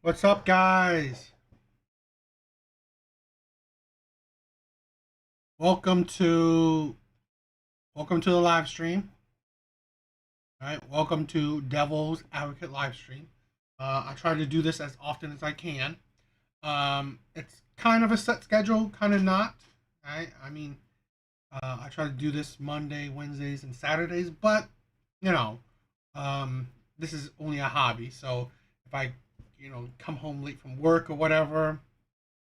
What's up, guys? Welcome to the live stream. All right, welcome to Devil's Advocate live stream. I try to do this as often as I can. It's kind of a set schedule, kind of not. Right? I try to do this Monday, Wednesdays, and Saturdays, but you know, this is only a hobby. So if I, come home late from work or whatever,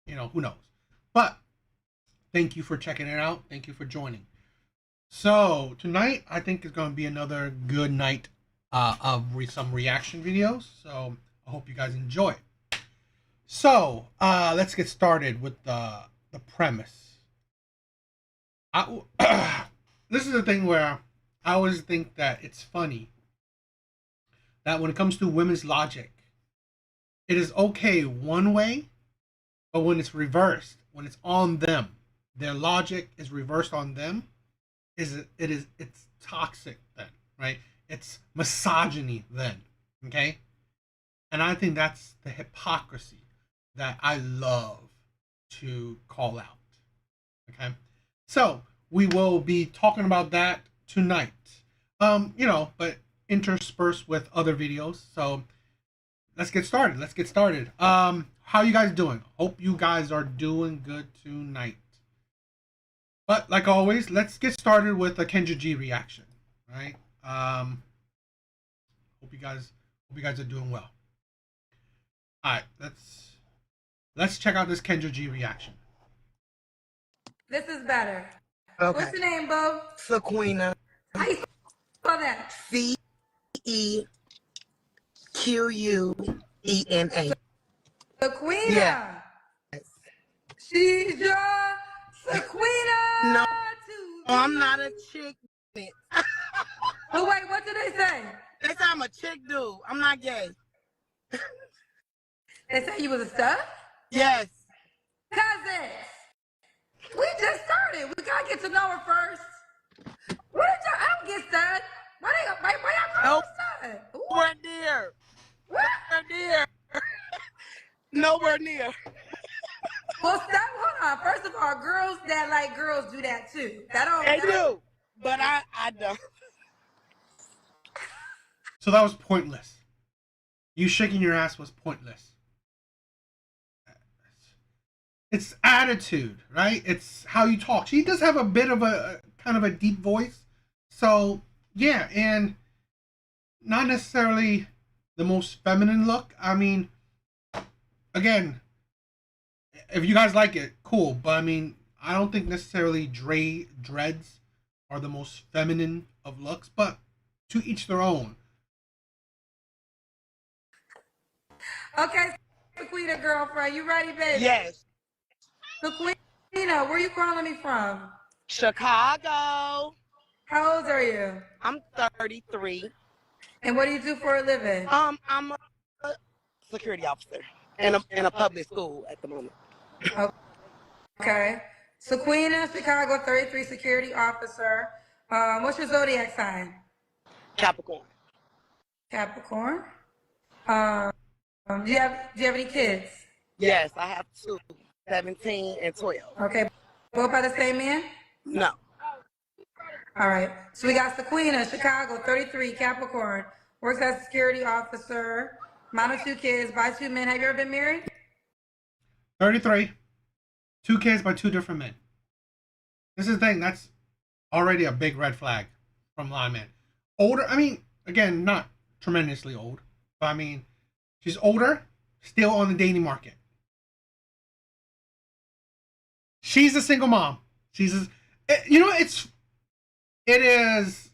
who knows? But thank you for checking it out. Thank you for joining. So tonight, I think is going to be another good night of some reaction videos. So I hope you guys enjoy. So let's get started with the premise. This is the thing where I always think that it's funny that when it comes to women's logic, it is okay one way, but when it's reversed, when it's on them, their logic is reversed on them. It's toxic then, right? It's misogyny then, okay? And I think that's the hypocrisy that I love to call out. Okay? So we will be talking about that tonight. But interspersed with other videos. So let's get started. How you guys doing? Hope you guys are doing good tonight. But like always, let's get started with a Kendra G reaction. Right? Hope you guys are doing well. Alright, let's check out this Kendra G reaction. This is better. Okay. What's your name, Bo? Sequina. How you spell that? Sequena. Sequina. Yeah. She's your Sequina. No, I'm not a chick. Oh wait, what did they say? They say I'm a chick dude. I'm not gay. They say you was a stud? Yes. Cousin, we just started. We gotta get to know her first. What did y'all? I don't get stud. Why y'all call Nope. her stud? Ooh. Nowhere near. What? Nowhere near. Nowhere near. Well, stop. Hold on. First of all, girls that like girls do that too. They do, but I don't. So that was pointless. You shaking your ass was pointless. It's attitude, right? It's how you talk. She does have a bit of a kind of a deep voice. So, yeah, and not necessarily the most feminine look. I mean, again, if you guys like it, cool. But I mean, I don't think necessarily dreads are the most feminine of looks, but to each their own. Okay, Sequina girlfriend, you ready, baby? Yes. Sequina, where you calling me from? Chicago. How old are you? I'm 33. And what do you do for a living? I'm a security officer in a public school at the moment. Okay. Sequina, Chicago, 33, security officer. What's your zodiac sign? Capricorn. Capricorn. Do you have any kids? Yes, I have two, 17 and 12. Okay. Both by the same man? No. All right. So we got Sequina, Chicago, 33, Capricorn. Works as a security officer. Mom of two kids, by two men. Have you ever been married? 33. 2 kids by 2 different men. This is the thing. That's already a big red flag from Live Man. Older, I mean, again, not tremendously old, but I mean, she's older, still on the dating market. She's a single mom. It is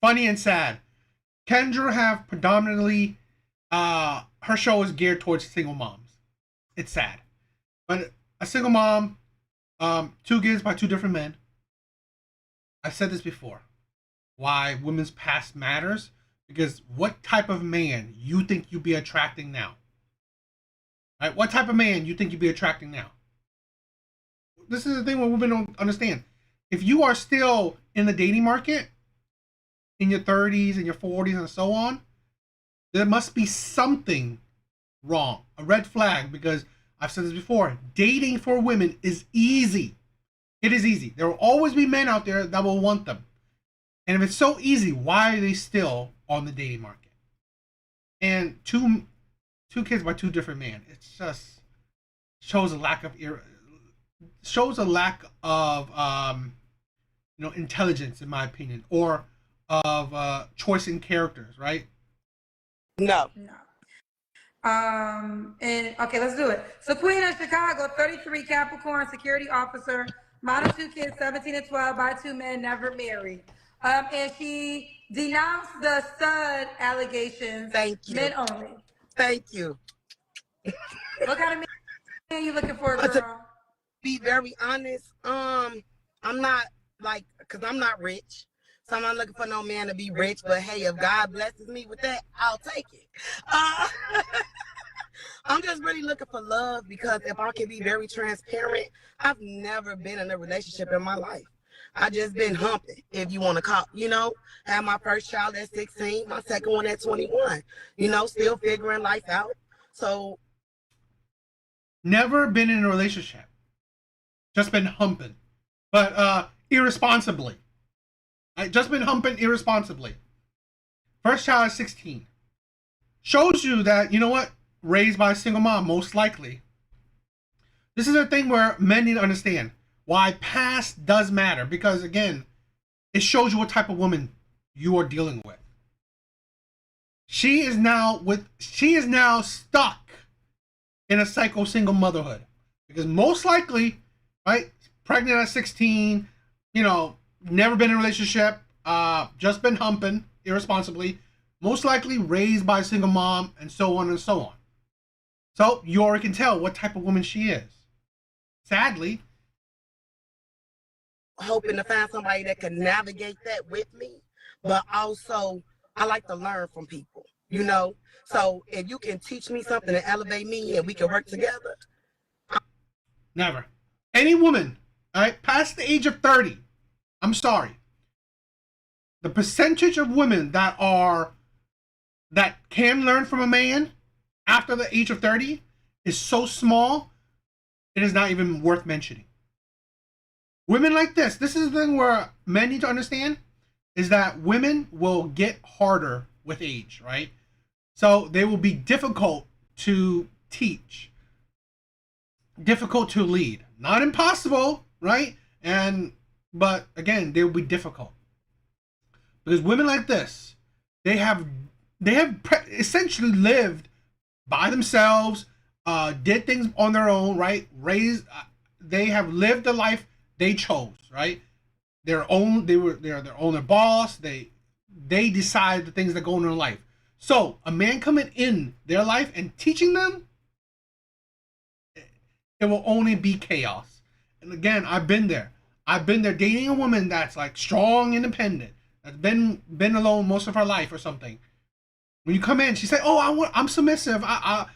funny and sad. Kendra have predominantly, her show is geared towards single moms. It's sad. But a single mom, 2 kids by 2 different men. I've said this before. Why women's past matters? Because what type of man you think you be attracting now? Right? What type of man you think you be attracting now? This is the thing where women don't understand. If you are still in the dating market, in your 30s and your 40s and so on, there must be something wrong. A red flag, because I've said this before. Dating for women is easy. It is easy. There will always be men out there that will want them. And if it's so easy, why are they still on the dating market? And two kids by two different men. It's just shows a lack of intelligence, in my opinion, or of choice in characters, right? No. No. And okay, let's do it. So Queen of Chicago, 33, Capricorn, security officer, model 2 kids, 17 and 12, by 2 men, never married. And she denounced the stud allegations. Thank you. Men only. Thank you. What kind of man are you looking for, girl? To be very honest, I'm not because I'm not rich. So I'm not looking for no man to be rich, but hey, if God blesses me with that, I'll take it. I'm just really looking for love, because if I can be very transparent, I've never been in a relationship in my life. I just been humping, if you want to call, had my first child at 16, my second one at 21, still figuring life out. So. Never been in a relationship. Just been humping. But irresponsibly. I just been humping irresponsibly. First child at 16. Shows you that, you know what? Raised by a single mom, most likely. This is a thing where men need to understand why past does matter. Because, again, it shows you what type of woman you are dealing with. She is now stuck in a psycho single motherhood. Because most likely, right, pregnant at 16, never been in a relationship, just been humping irresponsibly, most likely raised by a single mom, and so on and so on. So you already can tell what type of woman she is. Sadly. Hoping to find somebody that can navigate that with me, but also I like to learn from people, So if you can teach me something to elevate me and we can work together. Never. Any woman, all right, past the age of 30, I'm sorry. The percentage of women that can learn from a man after the age of 30 is so small, it is not even worth mentioning. Women like this is the thing where men need to understand, is that women will get harder with age, right? So they will be difficult to teach, difficult to lead. Not impossible, right? But again, they will be difficult. Because women like this, they have essentially lived by themselves, did things on their own, right? They have lived the life they chose, right? They're their own boss. They decide the things that go on in their life. So a man coming in their life and teaching them, it will only be chaos. And again, I've been there. I've been there dating a woman that's like strong, independent, that's been alone most of her life or something. When you come in, she say, "Oh, I'm submissive. I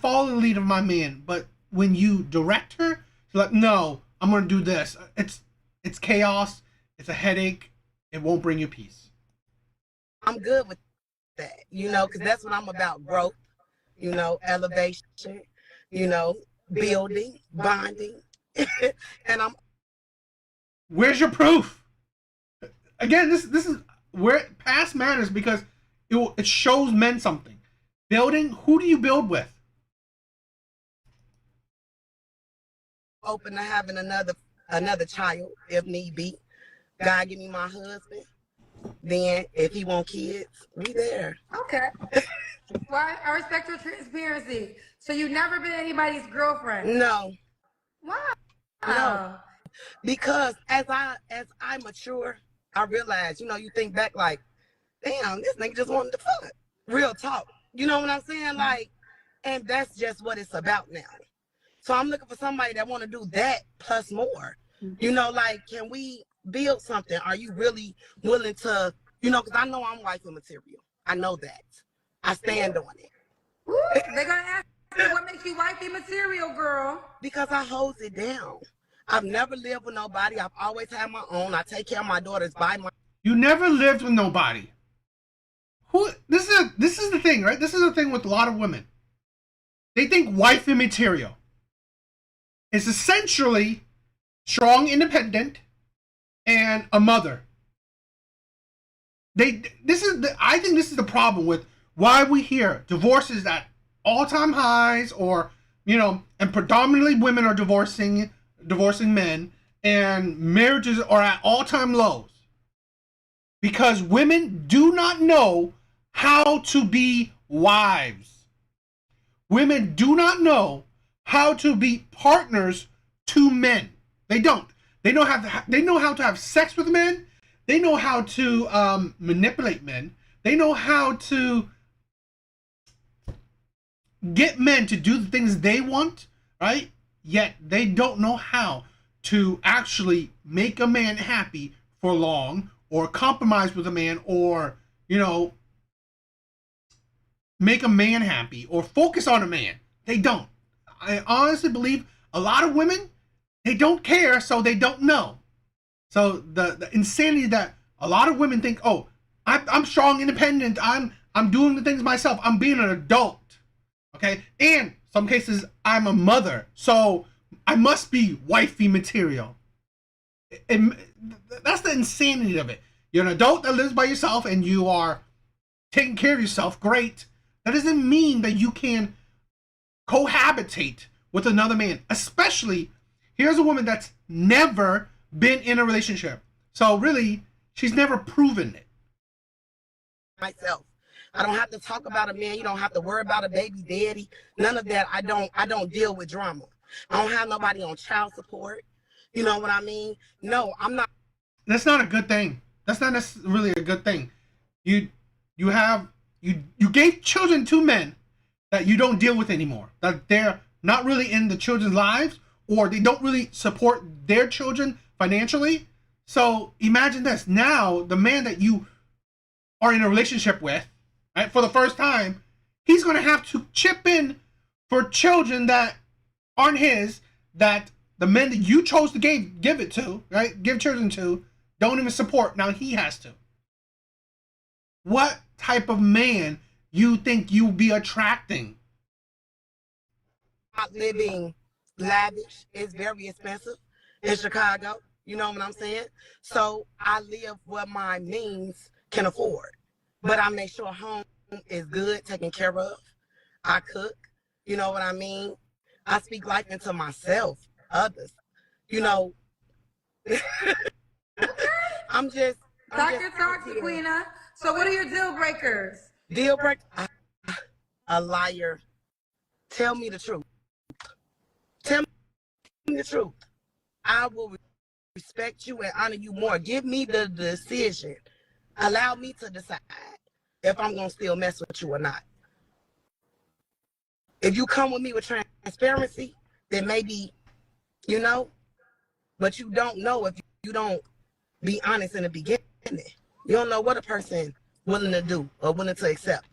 follow the lead of my man." But when you direct her, she's like, "No, I'm gonna do this." It's chaos. It's a headache. It won't bring you peace. I'm good with that, because that's what I'm about: growth, elevation, building, bonding, and I'm. Where's your proof? Again, this is where past matters, because it shows men something. Building, who do you build with? Open to having another child if need be. God give me my husband. Then if he want kids, we there. Okay. Well, I respect your transparency. So you've never been anybody's girlfriend? No. Wow. No. Because as I mature, I realize, you think back like, damn, this nigga just wanted to fuck. Real talk. You know what I'm saying? Like, and that's just what it's about now. So I'm looking for somebody that want to do that plus more. Like, can we build something? Are you really willing to, because I know I'm wifey material. I know that. I stand on it. Ooh, they're going to ask you what makes you wifey material, girl. Because I holds it down. I've never lived with nobody. I've always had my own. I take care of my daughters by my. You never lived with nobody. This is the thing, right? This is the thing with a lot of women. They think wifey material is essentially strong, independent, and a mother. I think this is the problem with why we hear divorces at all-time highs, or and predominantly women are divorcing men, and marriages are at all-time lows because women do not know how to be wives. Women do not know how to be partners to men. They don't. They know how to have sex with men. They know how to manipulate men. They know how to get men to do the things they want, right? Yet they don't know how to actually make a man happy for long, or compromise with a man, or make a man happy, or focus on a man. They don't. I honestly believe a lot of women, they don't care, so they don't know. So the insanity that a lot of women think, oh, I'm strong, independent, I'm doing the things myself, I'm being an adult, okay? And some cases I'm a mother, so I must be wifey material. And that's the insanity of it. You're an adult that lives by yourself and you are taking care of yourself, great. That doesn't mean that you can cohabitate with another man. Especially, here's a woman that's never been in a relationship. So really, she's never proven it. Myself. I don't have to talk about a man. You don't have to worry about a baby daddy. None of that. I don't deal with drama. I don't have nobody on child support. You know what I mean? No, I'm not. That's not a good thing. That's not really a good thing. You gave children to men that you don't deal with anymore. That they're not really in the children's lives, or they don't really support their children financially. So imagine this. Now, the man that you are in a relationship with, right, for the first time, he's going to have to chip in for children that aren't his, that the men that you chose to give it to, right, give children to, don't even support. Now he has to. What type of man you think you'll be attracting? Not living lavish. It's very expensive in Chicago. You know what I'm saying? So I live what my means can afford. But I make sure home is good, taken care of. I cook. You know what I mean? I speak life into myself, others. You know, I'm just Dr. Toxicity. So what are your deal breakers? Deal breaker? A liar. Tell me the truth. Tell me the truth. I will respect you and honor you more. Give me the decision. Allow me to decide if I'm going to still mess with you or not. If you come with me with transparency, then maybe, but you don't know if you don't be honest in the beginning. You don't know what a person willing to do or willing to accept.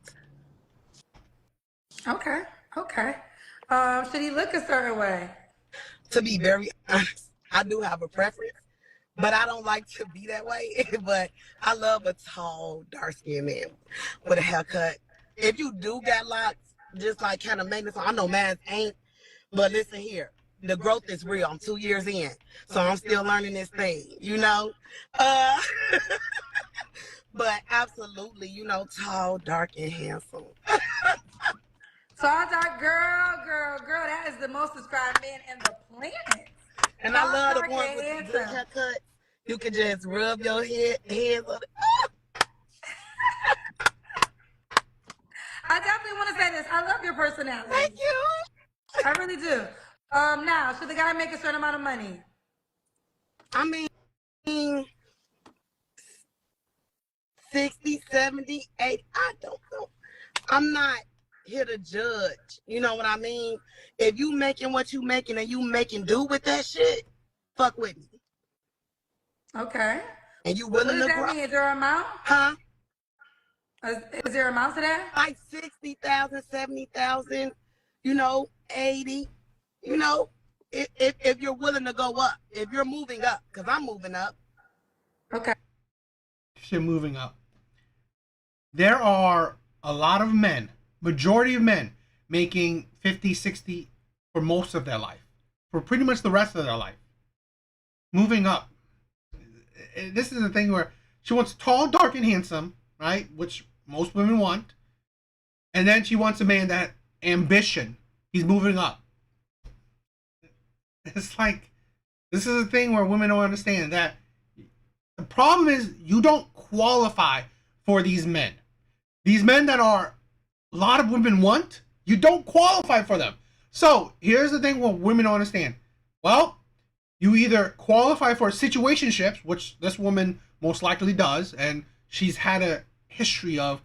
Okay. Should he look a certain way? To be very honest, I do have a preference, but I don't like to be that way. But I love a tall, dark-skinned man with a haircut. If you do got locks, just like kind of maintenance, I know mine ain't, but listen here. The growth is real. I'm 2 years in, so I'm still learning this thing, But absolutely, tall, dark, and handsome. Tall, dark, girl, that is the most described man in the planet. And I love the ones with the good haircut. You can just rub your hands on it. I definitely want to say this. I love your personality. Thank you. I really do. Now, should the guy make a certain amount of money? I mean, 60, 70, 80, I don't know. I'm not here to judge. You know what I mean? If you making what you making and you making do with that shit, fuck with me. Okay. And you willing to grow? What does that mean? Is there an amount? Huh? Is there an amount to that? Like 60,000, 70,000, 80, if you're willing to go up, if you're moving up, because I'm moving up. Okay. You're moving up. There are a lot of men, majority of men, making 50, 60 for most of their life, for pretty much the rest of their life. Moving up. This is the thing where she wants tall, dark, and handsome, right? Which most women want. And then she wants a man that ambition. He's moving up. It's like, this is a thing where women don't understand that the problem is you don't qualify for these men. These men that are a lot of women want, you don't qualify for them. So here's the thing what women don't understand. Well, you either qualify for situationships, which this woman most likely does, and she's had a history of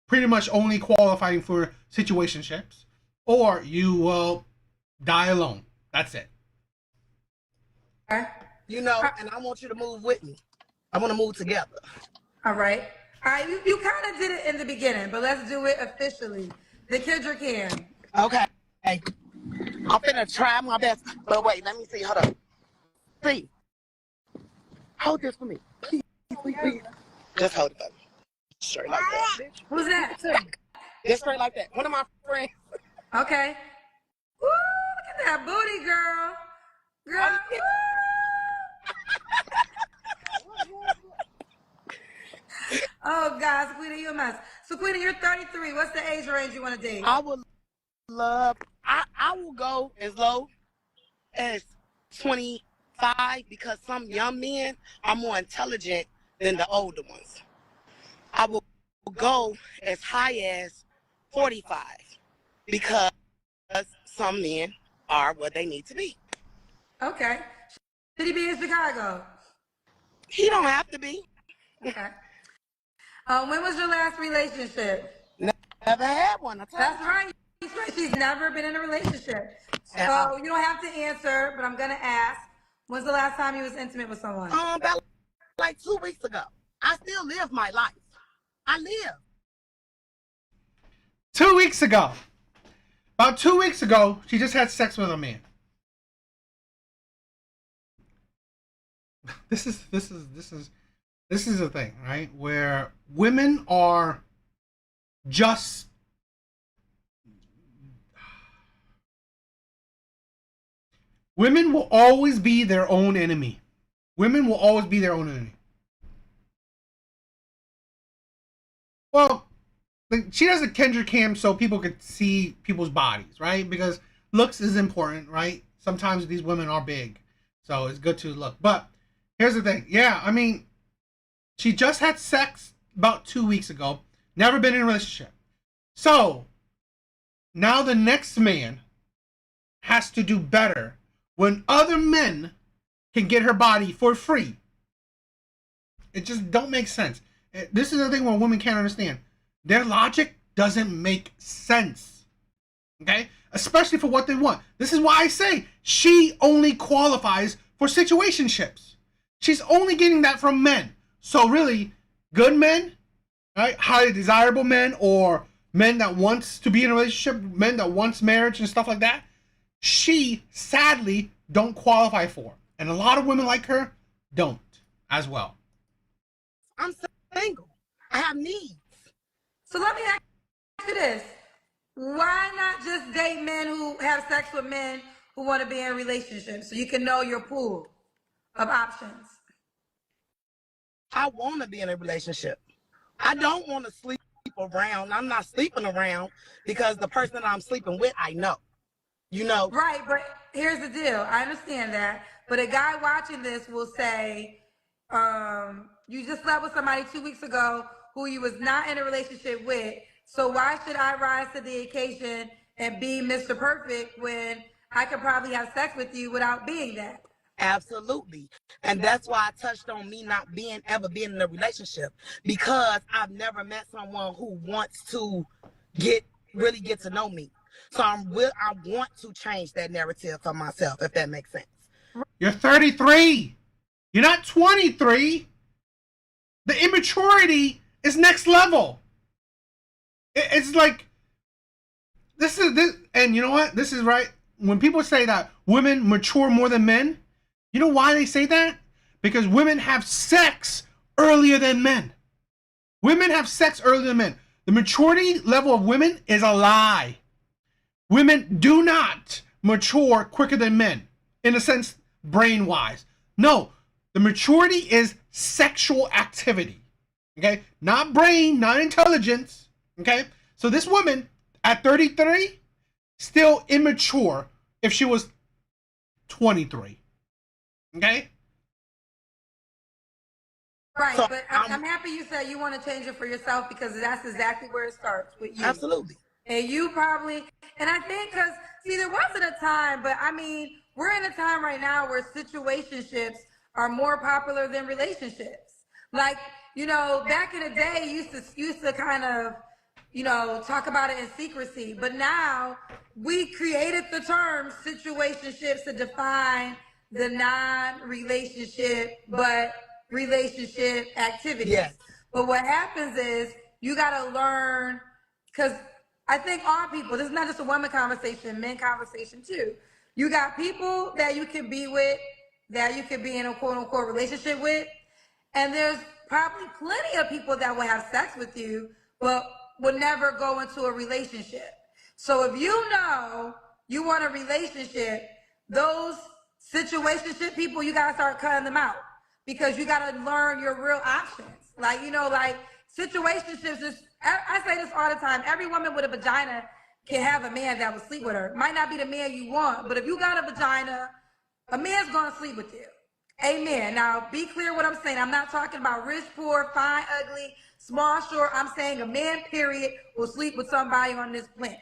pretty much only qualifying for situationships, or you will die alone. That's it. You know, and I want you to move with me. I want to move together. All right. All right, you kind of did it in the beginning, but let's do it officially. The Kendra can. Okay. I'm finna try my best. But wait, let me see. Hold up. See. Hold this for me. Please, please, please. Just hold it up. Straight like that. Who's that? Just straight like that. One of my friends. Okay. Woo, look at that booty, girl. Girl. Oh, God, Sequita, you a mess. Sequita, you're 33. What's the age range you want to date? I would love, I will go as low as 25 because some young men are more intelligent than the older ones. I will go as high as 45 because some men are what they need to be. Okay. Should he be in Chicago? He don't have to be. Okay. When was your last relationship? Never had one. That's right. She's never been in a relationship. So you don't have to answer, but I'm going to ask. When's the last time you was intimate with someone? About like 2 weeks ago. I still live my life. I live. 2 weeks ago. About 2 weeks ago, she just had sex with a man. This is the thing, right? Where women are just women will always be their own enemy. Women will always be their own enemy. Well, she does a Kendra cam so people could see people's bodies, right? Because looks is important, right? Sometimes these women are big, so it's good to look. But here's the thing. Yeah, I mean, she just had sex about 2 weeks ago. Never been in a relationship. So now the next man has to do better when other men can get her body for free. It just don't make sense. This is the thing where women can't understand. Their logic doesn't make sense. Okay? Especially for what they want. This is why I say she only qualifies for situationships. She's only getting that from men. So really, good men, right? Highly desirable men, or men that wants to be in a relationship, men that wants marriage and stuff like that, she sadly don't qualify for. And a lot of women like her don't as well. I'm single. I have needs. So let me ask you this. Why not just date men who have sex with men who want to be in relationships so you can know your pool of options? I want to be in a relationship. I don't want to sleep around. I'm not sleeping around because the person that I'm sleeping with, I know. You know? Right, but here's the deal. I understand that. But a guy watching this will say, you just slept with somebody 2 weeks ago who you was not in a relationship with. So why should I rise to the occasion and be Mr. Perfect when I could probably have sex with you without being that? Absolutely. And that's why I touched on me not ever being in a relationship, because I've never met someone who wants to really get to know me. So I want to change that narrative for myself, if that makes sense. You're 33. You're not 23. The immaturity is next level. It's like, this, and you know what? This is right. When people say that women mature more than men, you know why they say that? Because women have sex earlier than men. Women have sex earlier than men. The maturity level of women is a lie. women do not mature quicker than men, in a sense, brain-wise. No, the maturity is sexual activity. Okay, not brain, not intelligence. Okay, so this woman at 33, still immature if she was 23. Okay. Right, So but I'm happy you said you want to change it for yourself, because that's exactly where it starts with you. absolutely. And you probably, and I think because, see, there wasn't a time, but I mean, we're in a time right now where situationships are more popular than relationships. Like, you know, back in the day, used to kind of, you know, talk about it in secrecy. But now we created the term situationships to define the non-relationship, but relationship activities. Yes. But what happens is you got to learn, because I think all people, this is not just a woman conversation, men conversation too. You got people that you can be with, that you can be in a quote unquote relationship with. And there's probably plenty of people that will have sex with you, but will never go into a relationship. So if you know you want a relationship, those situationship people, you gotta start cutting them out, because you gotta learn your real options. Like, you know, like situationships is, I say this all the time, every woman with a vagina can have a man that will sleep with her. Might not be the man you want, but if you got a vagina, a man's gonna sleep with you. Amen. Now, be clear what I'm saying. I'm not talking about rich, poor, fine, ugly, small, short. I'm saying a man, period, will sleep with somebody on this planet.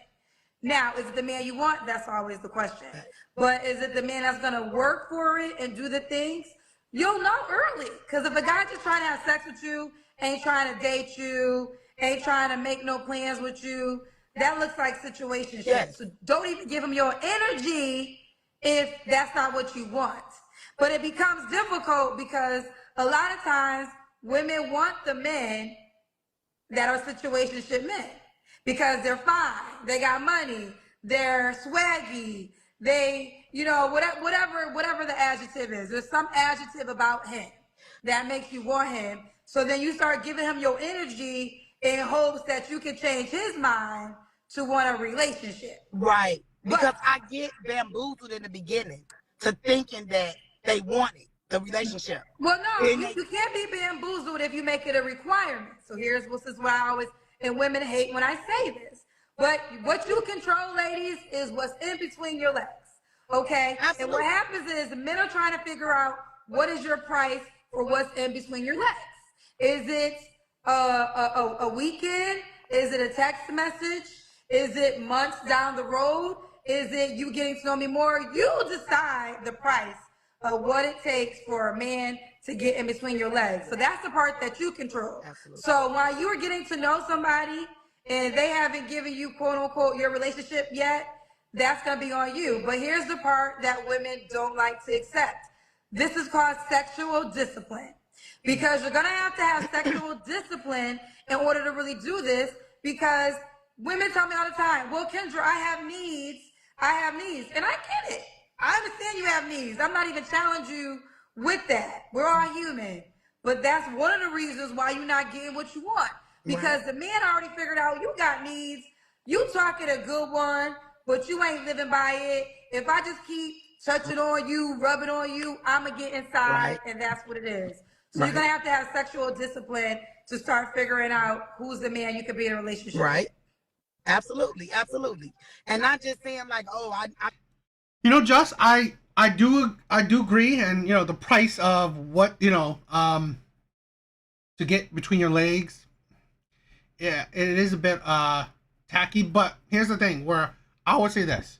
Now, is it the man you want? That's always the question. But is it the man that's going to work for it and do the things? You'll know early. Because if a guy just trying to have sex with you, ain't trying to date you, ain't trying to make no plans with you, that looks like situationship. Yes. So don't even give him your energy if that's not what you want. But it becomes difficult because a lot of times women want the men that are situationship men because they're fine, they got money, they're swaggy, they, you know, whatever the adjective is. There's some adjective about him that makes you want him. So then you start giving him your energy in hopes that you can change his mind to want a relationship. Right. Because I get bamboozled in the beginning to thinking that they wanted the relationship. Well, no, you can't be bamboozled if you make it a requirement. So this is why I always, and women hate when I say this, but what you control, ladies, is what's in between your legs. Okay? Absolutely. And what happens is the men are trying to figure out what is your price for what's in between your legs. Is it a weekend? Is it a text message? Is it months down the road? Is it you getting to know me more? You decide the price of what it takes for a man to get in between your legs. So that's the part that you control. Absolutely. So while you are getting to know somebody and they haven't given you quote unquote your relationship yet, that's gonna be on you. But here's the part that women don't like to accept. This is called sexual discipline. Because you're gonna have to have sexual discipline in order to really do this, because women tell me all the time, well, Kendra, I have needs, and I get it. I understand you have needs. I'm not even challenging you with that. We're all human. But that's one of the reasons why you're not getting what you want. Because the man already figured out you got needs. You talking a good one, but you ain't living by it. If I just keep touching on you, rubbing on you, I'm going to get inside, and that's what it is. So you're going to have sexual discipline to start figuring out who's the man you could be in a relationship with. Right. Absolutely. Absolutely. And not just saying like, oh, I You know, Just I do agree, and you know the price of what to get between your legs. Yeah, it is a bit tacky, but here's the thing: where I would say this: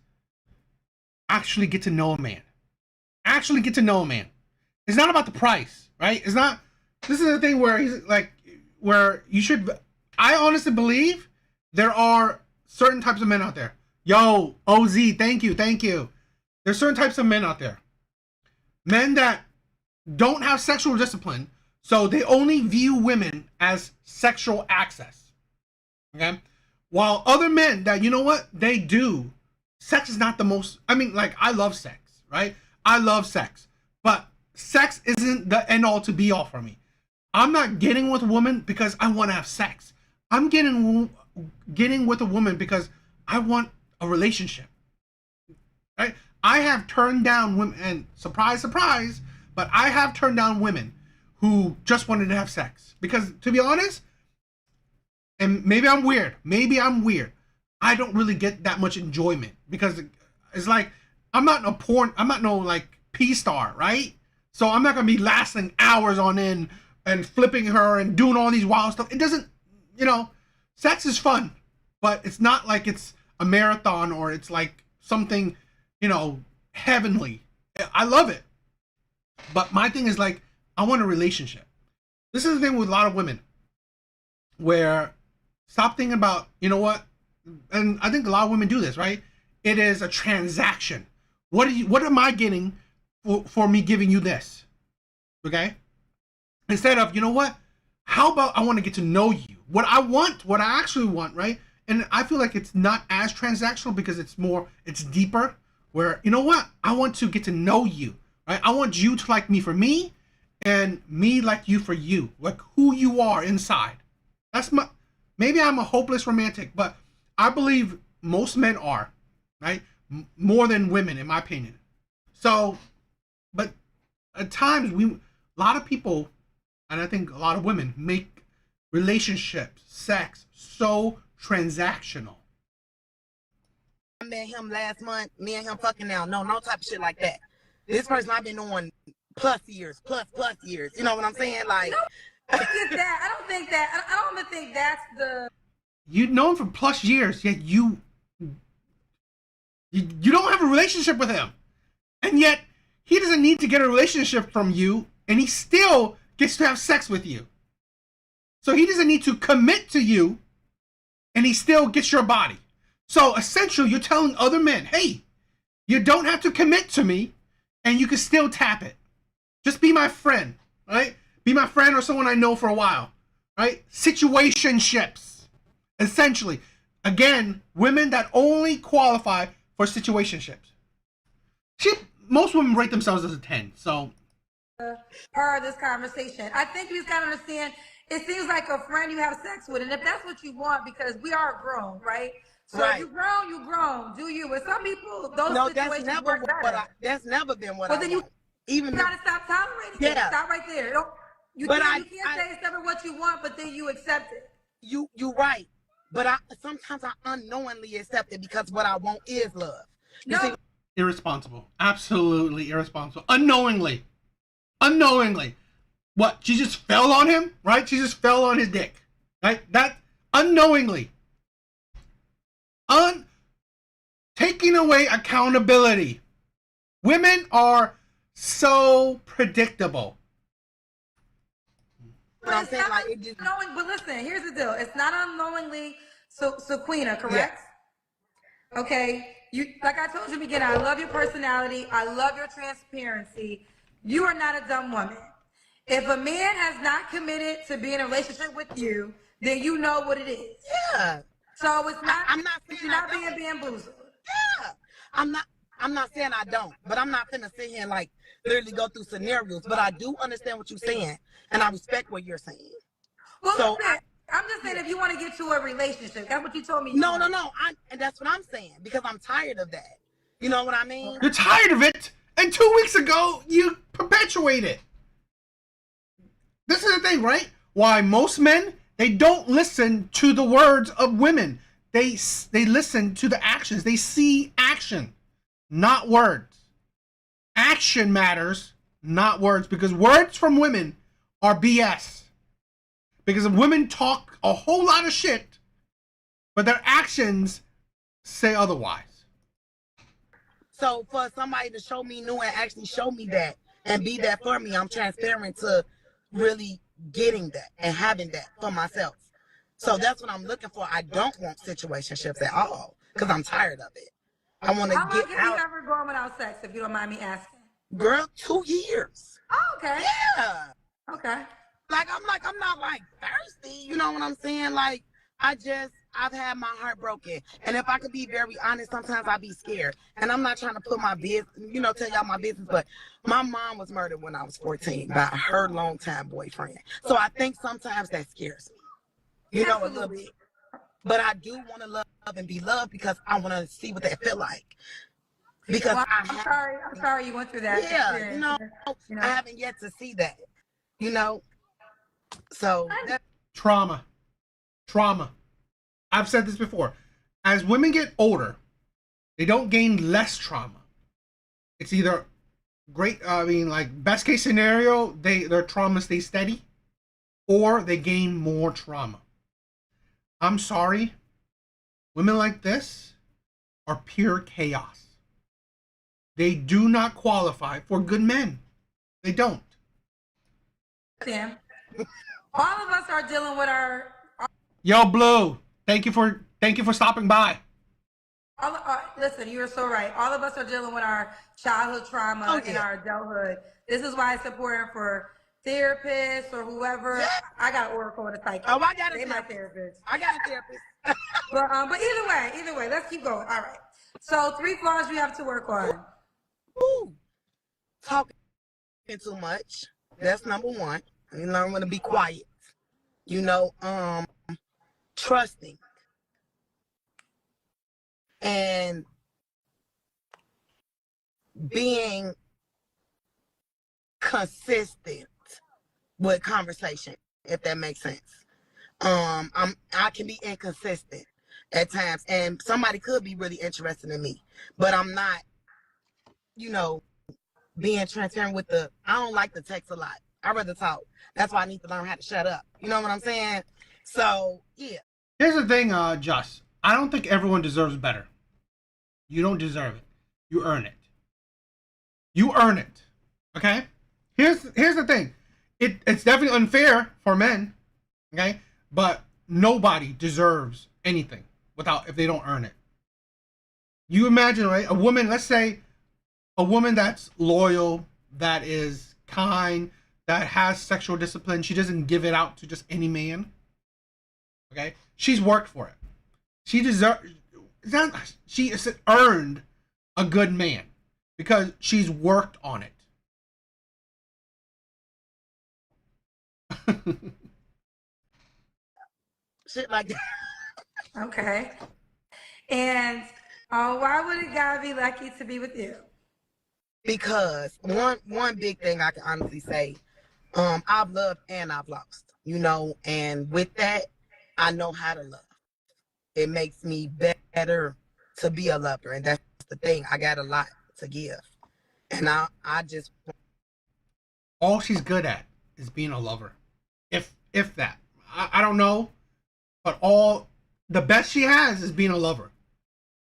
actually get to know a man. Actually get to know a man. It's not about the price, right? It's not. This is the thing where he's like, where you should. I honestly believe there are certain types of men out there. Yo, OZ, thank you. There's certain types of men out there. Men that don't have sexual discipline, so they only view women as sexual access. Okay? While other men that, you know what, they do. Sex is not the most, I mean, like, I love sex, right? I love sex. But sex isn't the end all to be all for me. I'm not getting with a woman because I want to have sex. I'm getting with a woman because I want a relationship. Right? I have turned down women, and surprise, surprise, but I have turned down women who just wanted to have sex. Because to be honest, and maybe I'm weird, I don't really get that much enjoyment because it's like I'm not no like P star, right? So I'm not gonna be lasting hours on end and flipping her and doing all these wild stuff. It doesn't, sex is fun, but it's not like it's a marathon or it's like something, heavenly. I love it. But my thing is like, I want a relationship. This is the thing with a lot of women where stop thinking about, what? And I think a lot of women do this, right? It is a transaction. What am I getting for me giving you this? Okay? Instead of, what? How about I want to get to know you? What I actually want, right? And I feel like it's not as transactional because it's deeper where, I want to get to know you, right? I want you to like me for me and me like you for you, like who you are inside. Maybe I'm a hopeless romantic, but I believe most men are, right? More than women, in my opinion. So, but at times a lot of people, and I think a lot of women make relationships, sex, so transactional. I met him last month, me and him fucking now. No type of shit like that. This person I've been knowing plus years. You know what I'm saying? Like, I get that. I don't even think that's the. You know him for plus years, yet you don't have a relationship with him, and yet he doesn't need to get a relationship from you, and he still gets to have sex with you. So he doesn't need to commit to you, and he still gets your body. So essentially, you're telling other men, hey, you don't have to commit to me, and you can still tap it. Just be my friend, right? Be my friend or someone I know for a while, right? Situationships, essentially. Again, women that only qualify for situationships. Most women rate themselves as a 10, so. Part of this conversation. I think you just gotta understand, it seems like a friend you have sex with, and if that's what you want, because we are grown, right? So right. You grown, do you? With some people, those situations work better. That's never been what well, I then want. You gotta stop tolerating it. Stop right there. You can't say it's never what you want, but then you accept it. You're right. But sometimes I unknowingly accept it because what I want is love. Irresponsible. Absolutely irresponsible. Unknowingly. What? She just fell on him, right? She just fell on his dick. Right? That unknowingly. Taking away accountability. Women are so predictable. But it's not unknowing, but listen, here's the deal. It's not unknowingly Sequina, correct? Yeah. Okay. Like I told you in the beginning, I love your personality. I love your transparency. You are not a dumb woman. If a man has not committed to being in a relationship with you, then you know what it is. Yeah. So it's not. I'm not saying you're not being bamboozled. Yeah. I'm not saying I don't, but I'm not finna sit here and like literally go through scenarios. But I do understand what you're saying, and I respect what you're saying. Well, so I'm just saying, if you want to get to a relationship, that's what you told me. No. And that's what I'm saying because I'm tired of that. You know what I mean? You're tired of it, and 2 weeks ago you perpetuate it. This is the thing, right? Why most men, they don't listen to the words of women. They listen to the actions. They see action, not words. Action matters, not words, because words from women are BS. Because women talk a whole lot of shit, but their actions say otherwise. So for somebody to show me new and actually show me that and be that for me, I'm transparent to really getting that and having that for myself. So that's what I'm looking for. I don't want situationships at all because I'm tired of it. I want to get out. How long have you ever gone without sex, if you don't mind me asking? Girl, 2 years. Oh, okay. Yeah. Okay. I'm not like thirsty. You know what I'm saying? Like, I've had my heart broken. And if I could be very honest, sometimes I be scared. And I'm not trying to put my business, tell y'all my business, but my mom was murdered when I was 14 by her longtime boyfriend. So I think sometimes that scares me. A little bit. but I do want to love and be loved because I want to see what that feel like. Because Well, I I'm have, sorry. I'm sorry you went through that yeah, experience. You I know, haven't yet to see that, you know. So that Trauma. Trauma. I've said this before. As women get older, they don't gain less trauma. It's either great, I mean, like best case scenario, their trauma stays steady, or they gain more trauma. I'm sorry, women like this are pure chaos. They do not qualify for good men. They don't. Sam. All of us are dealing with our. Yo, Blue, thank you for stopping by. Listen, you are so right. All of us are dealing with our childhood trauma in our adulthood. This is why it's important for therapists or whoever. Yeah. I got an oracle and a psychic. Oh, I got a They my therapist. therapist. I got a therapist. But either way, let's keep going. All right. So 3 flaws you have to work on. Ooh, talking too much. That's number one. You learn when to be quiet. You know, trusting and being consistent with conversation, if that makes sense. I can be inconsistent at times, and somebody could be really interested in me, but I'm not, you know, being transparent with I don't like to text a lot. I rather talk. That's why I need to learn how to shut up. You know what I'm saying? So yeah. Here's the thing, Just. I don't think everyone deserves better. You don't deserve it. You earn it. You earn it. Okay? Here's the thing. It's definitely unfair for men. Okay? But nobody deserves anything if they don't earn it. You imagine, right? A woman, let's say a woman that's loyal, that is kind, that has sexual discipline, she doesn't give it out to just any man. Okay? She's worked for it. She earned a good man because she's worked on it. Shit like that. Okay. And why would a guy be lucky to be with you? Because one big thing I can honestly say, I've loved and I've lost, you know, and with that, I know how to love. It makes me better to be a lover, and that's the thing. I got a lot to give, and I just all she's good at is being a lover, if that. I don't know, but all the best she has is being a lover.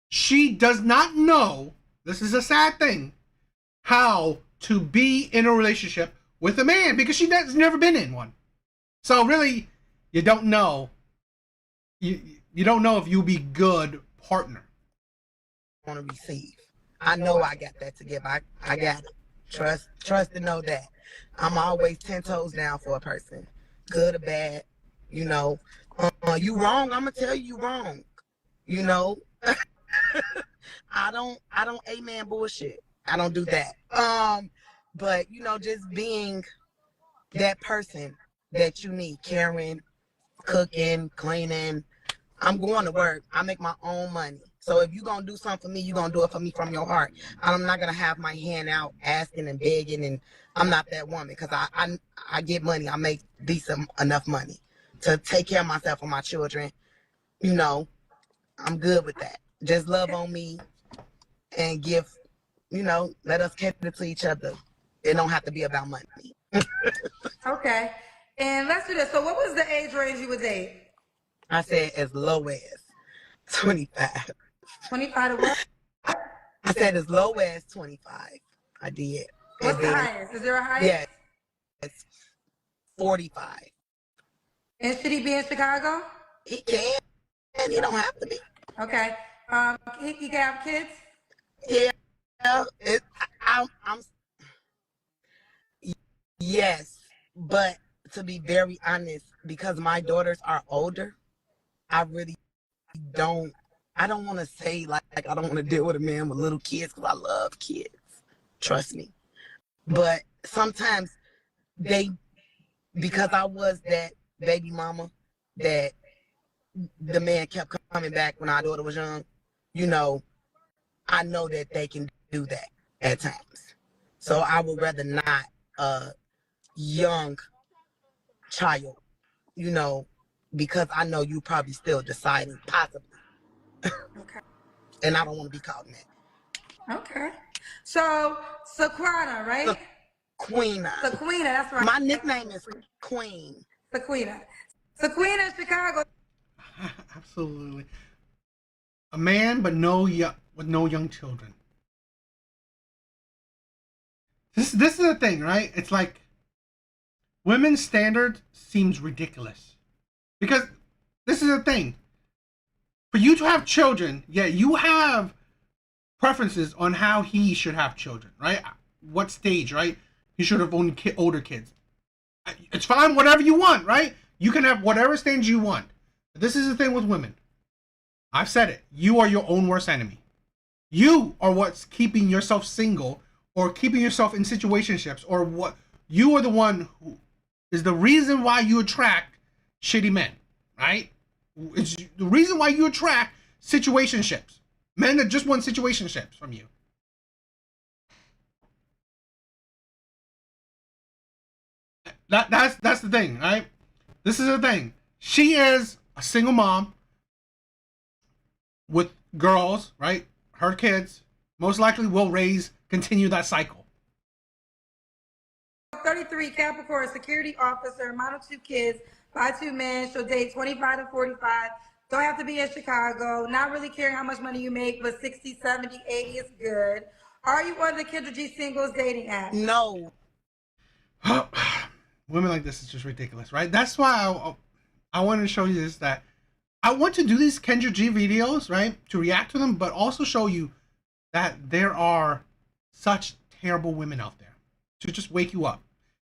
She does not know. This is a sad thing. How to be in a relationship with a man because she's never been in one. So really, you don't know. You don't know if you'll be good partner. want to receive. I know I got that to give. I got it. Trust to know that. I'm always 10 toes down for a person, good or bad. You know, you wrong. I'm gonna tell you wrong. You know, I don't amen bullshit. I don't do that. But you know, just being that person that you need, caring, cooking, cleaning. I'm going to work. I make my own money. So if you're going to do something for me, you're going to do it for me from your heart. I'm not going to have my hand out asking and begging, and I'm not that woman because I get money. I make decent enough money to take care of myself and my children. You know, I'm good with that. Just love on me and give, you know, let us cater to each other. It don't have to be about money. Okay. And let's do this. So what was the age range you would date? I said as low as 25. 25 to what? I said as low as 25. I did. What's the highest? Is there a highest? Yeah, it's 45. And should he be in Chicago? He can, and he don't have to be. Okay. He can have kids? Yeah, I'm yes, but to be very honest, because my daughters are older, I really don't. I don't want to say like I don't want to deal with a man with little kids because I love kids. Trust me. But sometimes because I was that baby mama that the man kept coming back when our daughter was young, you know, I know that they can do that at times. So I would rather not a young child, you know, because I know you probably still deciding possibly. Okay. And I don't want to be caught in that. Okay. So, Sequana, right? Sequina. Sequina, that's right. My nickname is Queen. Sequina. Sequina, Chicago. Absolutely. A man, but with no young children. This is the thing, right? It's like women's standard seems ridiculous because this is the thing. For you to have children, yeah, you have preferences on how he should have children, right? What stage, right? He should have only older kids. It's fine, whatever you want, right? You can have whatever stage you want. But this is the thing with women. I've said it. You are your own worst enemy. You are what's keeping yourself single or keeping yourself in situationships, or what you are the one who is the reason why you attract shitty men, right? It's the reason why you attract situationships. Men that just want situationships from you. That's the thing, right? This is the thing. She is a single mom with girls, right? Her kids most likely will continue that cycle. 33 Capricorn security officer, model 2 kids, by 2 men. She'll date 25 to 45. Don't have to be in Chicago. Not really caring how much money you make, but 60, 70, 80 is good. Are you on the Kendra G singles dating app? No. Women like this is just ridiculous, right? That's why I wanted to show you this, that I want to do these Kendra G videos, right, to react to them, but also show you that there are such terrible women out there, to just wake you up,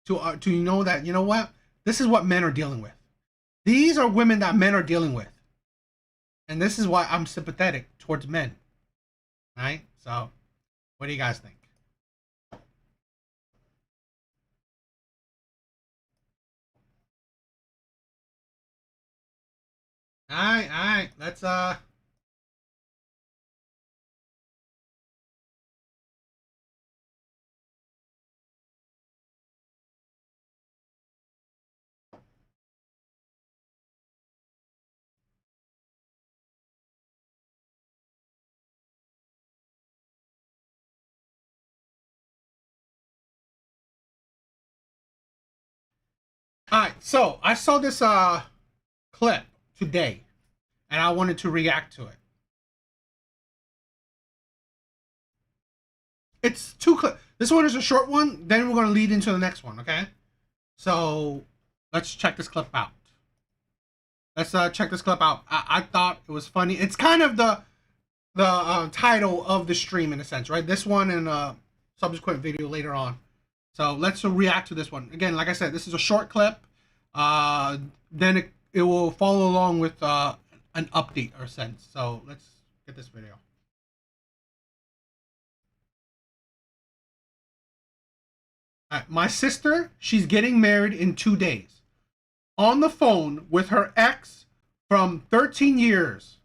to know that, you know what, this is what men are dealing with. These are women that men are dealing with, and this is why I'm sympathetic towards men, right? So, what do you guys think? All right, let's all right, so I saw this clip today, and I wanted to react to it. It's two clips. This one is a short one. Then we're going to lead into the next one. Okay. So let's check this clip out. Let's check this clip out. I thought it was funny. It's kind of the title of the stream in a sense, right? This one and a subsequent video later on. So let's react to this one. Again, like I said, this is a short clip. Then it will follow along with an update or sense. So let's get this video. My sister, she's getting married in 2 days. On the phone with her ex from 13 years,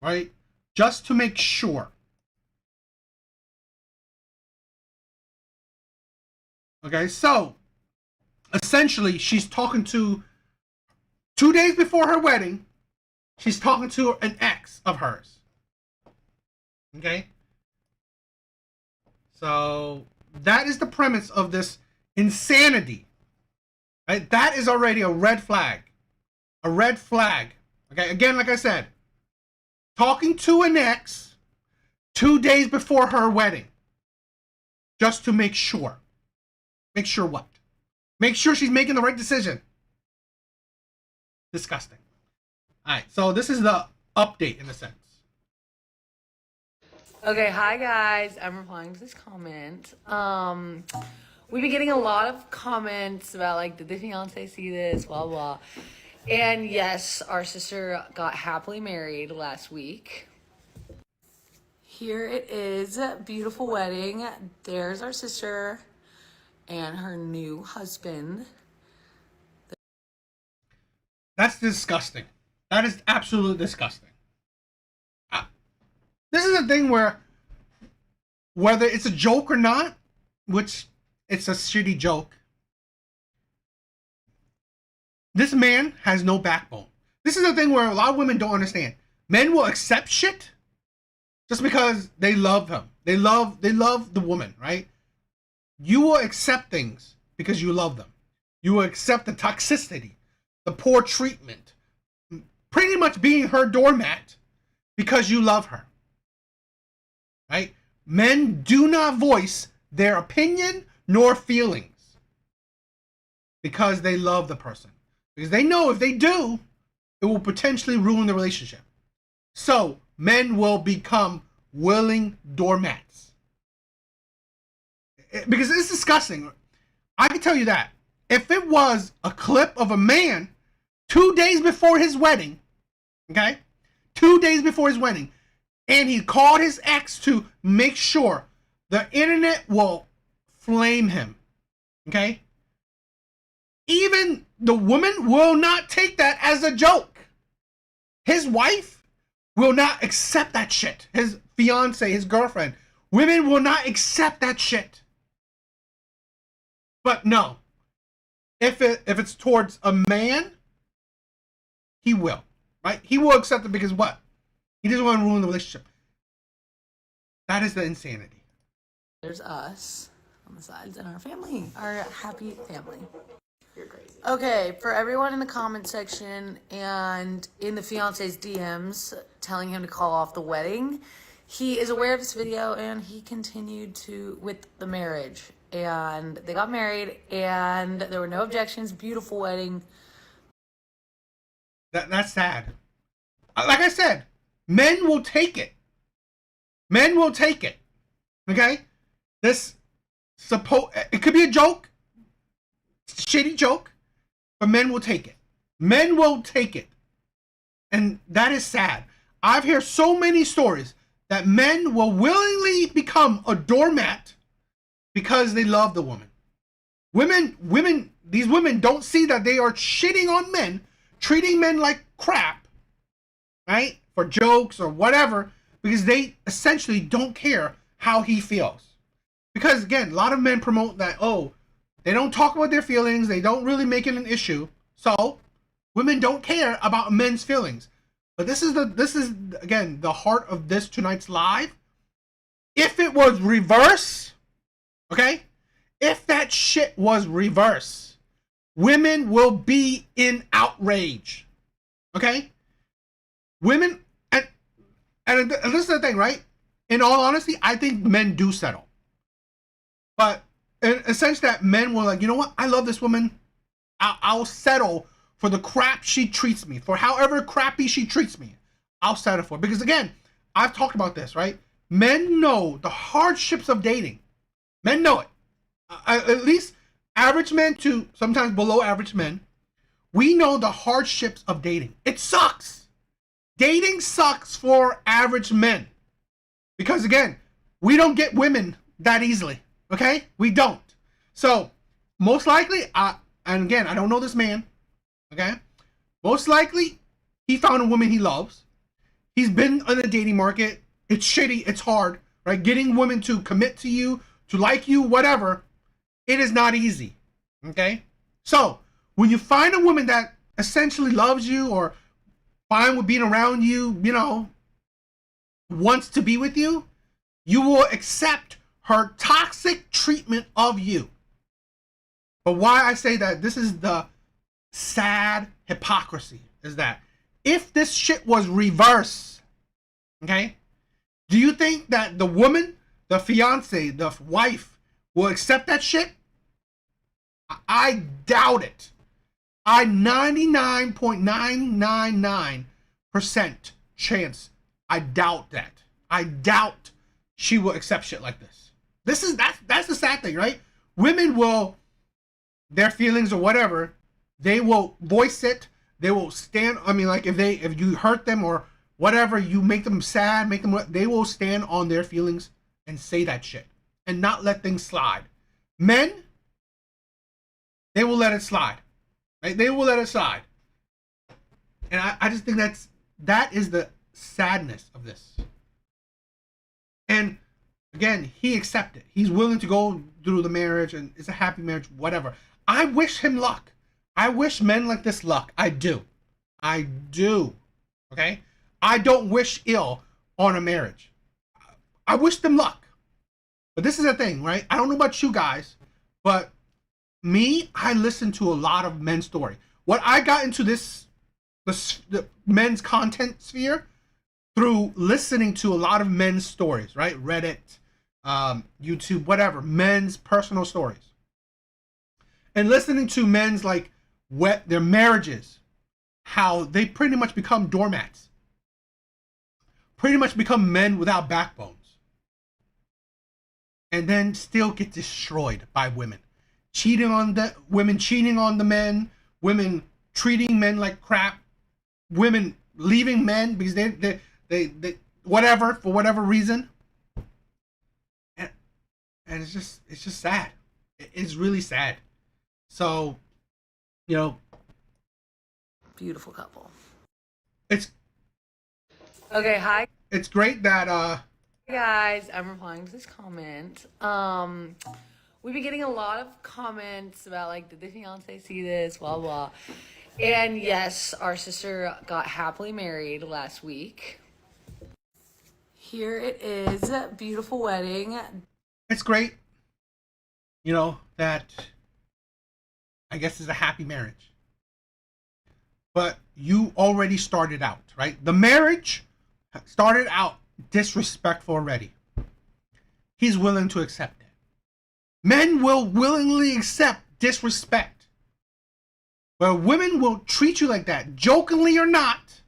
right? Just to make sure. Okay, so essentially she's talking to 2 days before her wedding, she's talking to an ex of hers. Okay? So that is the premise of this insanity. Right? That is already a red flag. A red flag. Okay, again, like I said, talking to an ex 2 days before her wedding. Just to make sure. Make sure what? Make sure she's making the right decision. Disgusting. Alright, so this is the update in a sense. Okay, hi guys. I'm replying to this comment. We've been getting a lot of comments about like, did the fiance see this, blah blah. And yes, our sister got happily married last week. Here it is, beautiful wedding. There's our sister and her new husband. That's disgusting. That is absolutely disgusting. This is a thing where, whether it's a joke or not, which it's a shitty joke, this man has no backbone. This is a thing where a lot of women don't understand. Men will accept shit just because they love him. They love the woman, right? You will accept things because you love them. You will accept the toxicity, the poor treatment, pretty much being her doormat because you love her. Right? Men do not voice their opinion nor feelings because they love the person. Because they know if they do, it will potentially ruin the relationship. So, men will become willing doormats. Because it's disgusting. I can tell you that. If it was a clip of a man 2 days before his wedding, okay? 2 days before his wedding, and he called his ex to make sure the internet will flame him, okay? Even the woman will not take that as a joke. His wife will not accept that shit. His fiance, his girlfriend. Women will not accept that shit. But no. If it's towards a man, he will. Right? He will accept it because what? He doesn't want to ruin the relationship. That is the insanity. There's us on the sides and our family, our happy family. You're crazy. Okay, for everyone in the comment section and in the fiance's DMs telling him to call off the wedding, he is aware of this video and he continued with the marriage. And they got married and there were no objections. Beautiful wedding. That's sad. Like I said, men will take it. Men will take it. Okay? It could be a joke. It's a shitty joke. But men will take it. Men will take it. And that is sad. I've heard so many stories that men will willingly become a doormat because they love the woman. These women don't see that they are shitting on men, treating men like crap, right? For jokes or whatever, because they essentially don't care how he feels. Because again, a lot of men promote that, they don't talk about their feelings, they don't really make it an issue. So, women don't care about men's feelings. But this is again the heart of this tonight's live. If it was reverse, okay? If that shit was reverse, women will be in outrage. Okay? Women, and this is the thing, right? In all honesty, I think men do settle. But in a sense that men will like, you know what? I love this woman. I'll settle for the crap she treats me. For however crappy she treats me. I'll settle for it. Because again, I've talked about this, right? Men know the hardships of dating. Men know it. At least average men to sometimes below average men. We know the hardships of dating. It sucks. Dating sucks for average men. Because again, we don't get women that easily. Okay? We don't. So, most likely, and again, I don't know this man. Okay? Most likely, he found a woman he loves. He's been on the dating market. It's shitty. It's hard. Right? Getting women to commit to you, to like you, whatever. It is not easy. Okay? So, when you find a woman that essentially loves you or fine with being around you, wants to be with you, you will accept her toxic treatment of you. But why I say that this is the sad hypocrisy is that if this shit was reverse, okay, do you think that the woman, the fiance, the wife will accept that shit? I doubt it. I 99.999% chance I doubt that. I doubt she will accept shit like this. That's the sad thing, right? Women will, their feelings or whatever, they will voice it. They will stand. I mean, like if you hurt them or whatever, you make them sad, they will stand on their feelings and say that shit and not let things slide. Men, they will let it slide. Right? They will let it slide. And I just think that is the sadness of this. And again, he accepted. He's willing to go through the marriage, and it's a happy marriage, whatever. I wish him luck. I wish men like this luck. I do. I do. Okay? I don't wish ill on a marriage. I wish them luck. But this is the thing, right? I don't know about you guys, but me, I listen to a lot of men's story. What I got into the men's content sphere through listening to a lot of men's stories, right? Reddit, YouTube, whatever, men's personal stories. And listening to men's like their marriages, how they pretty much become doormats. Pretty much become men without backbones. And then still get destroyed by women. Cheating on the women, cheating on the men, women treating men like crap, women leaving men because they whatever, for whatever reason. And it's just sad. It's really sad. So, you know, Beautiful couple. it's Okay, hi it's great that guys. I'm replying to this comment. We've been getting a lot of comments about like, did the fiance see this? Blah blah. And yes, our sister got happily married last week. Here it is, beautiful wedding. it's great, you know, that I guess is a happy marriage. But you already started out, right? The marriage started out disrespectful already. He's willing to accept it. Men will willingly accept disrespect. But women will treat you like that, jokingly or not,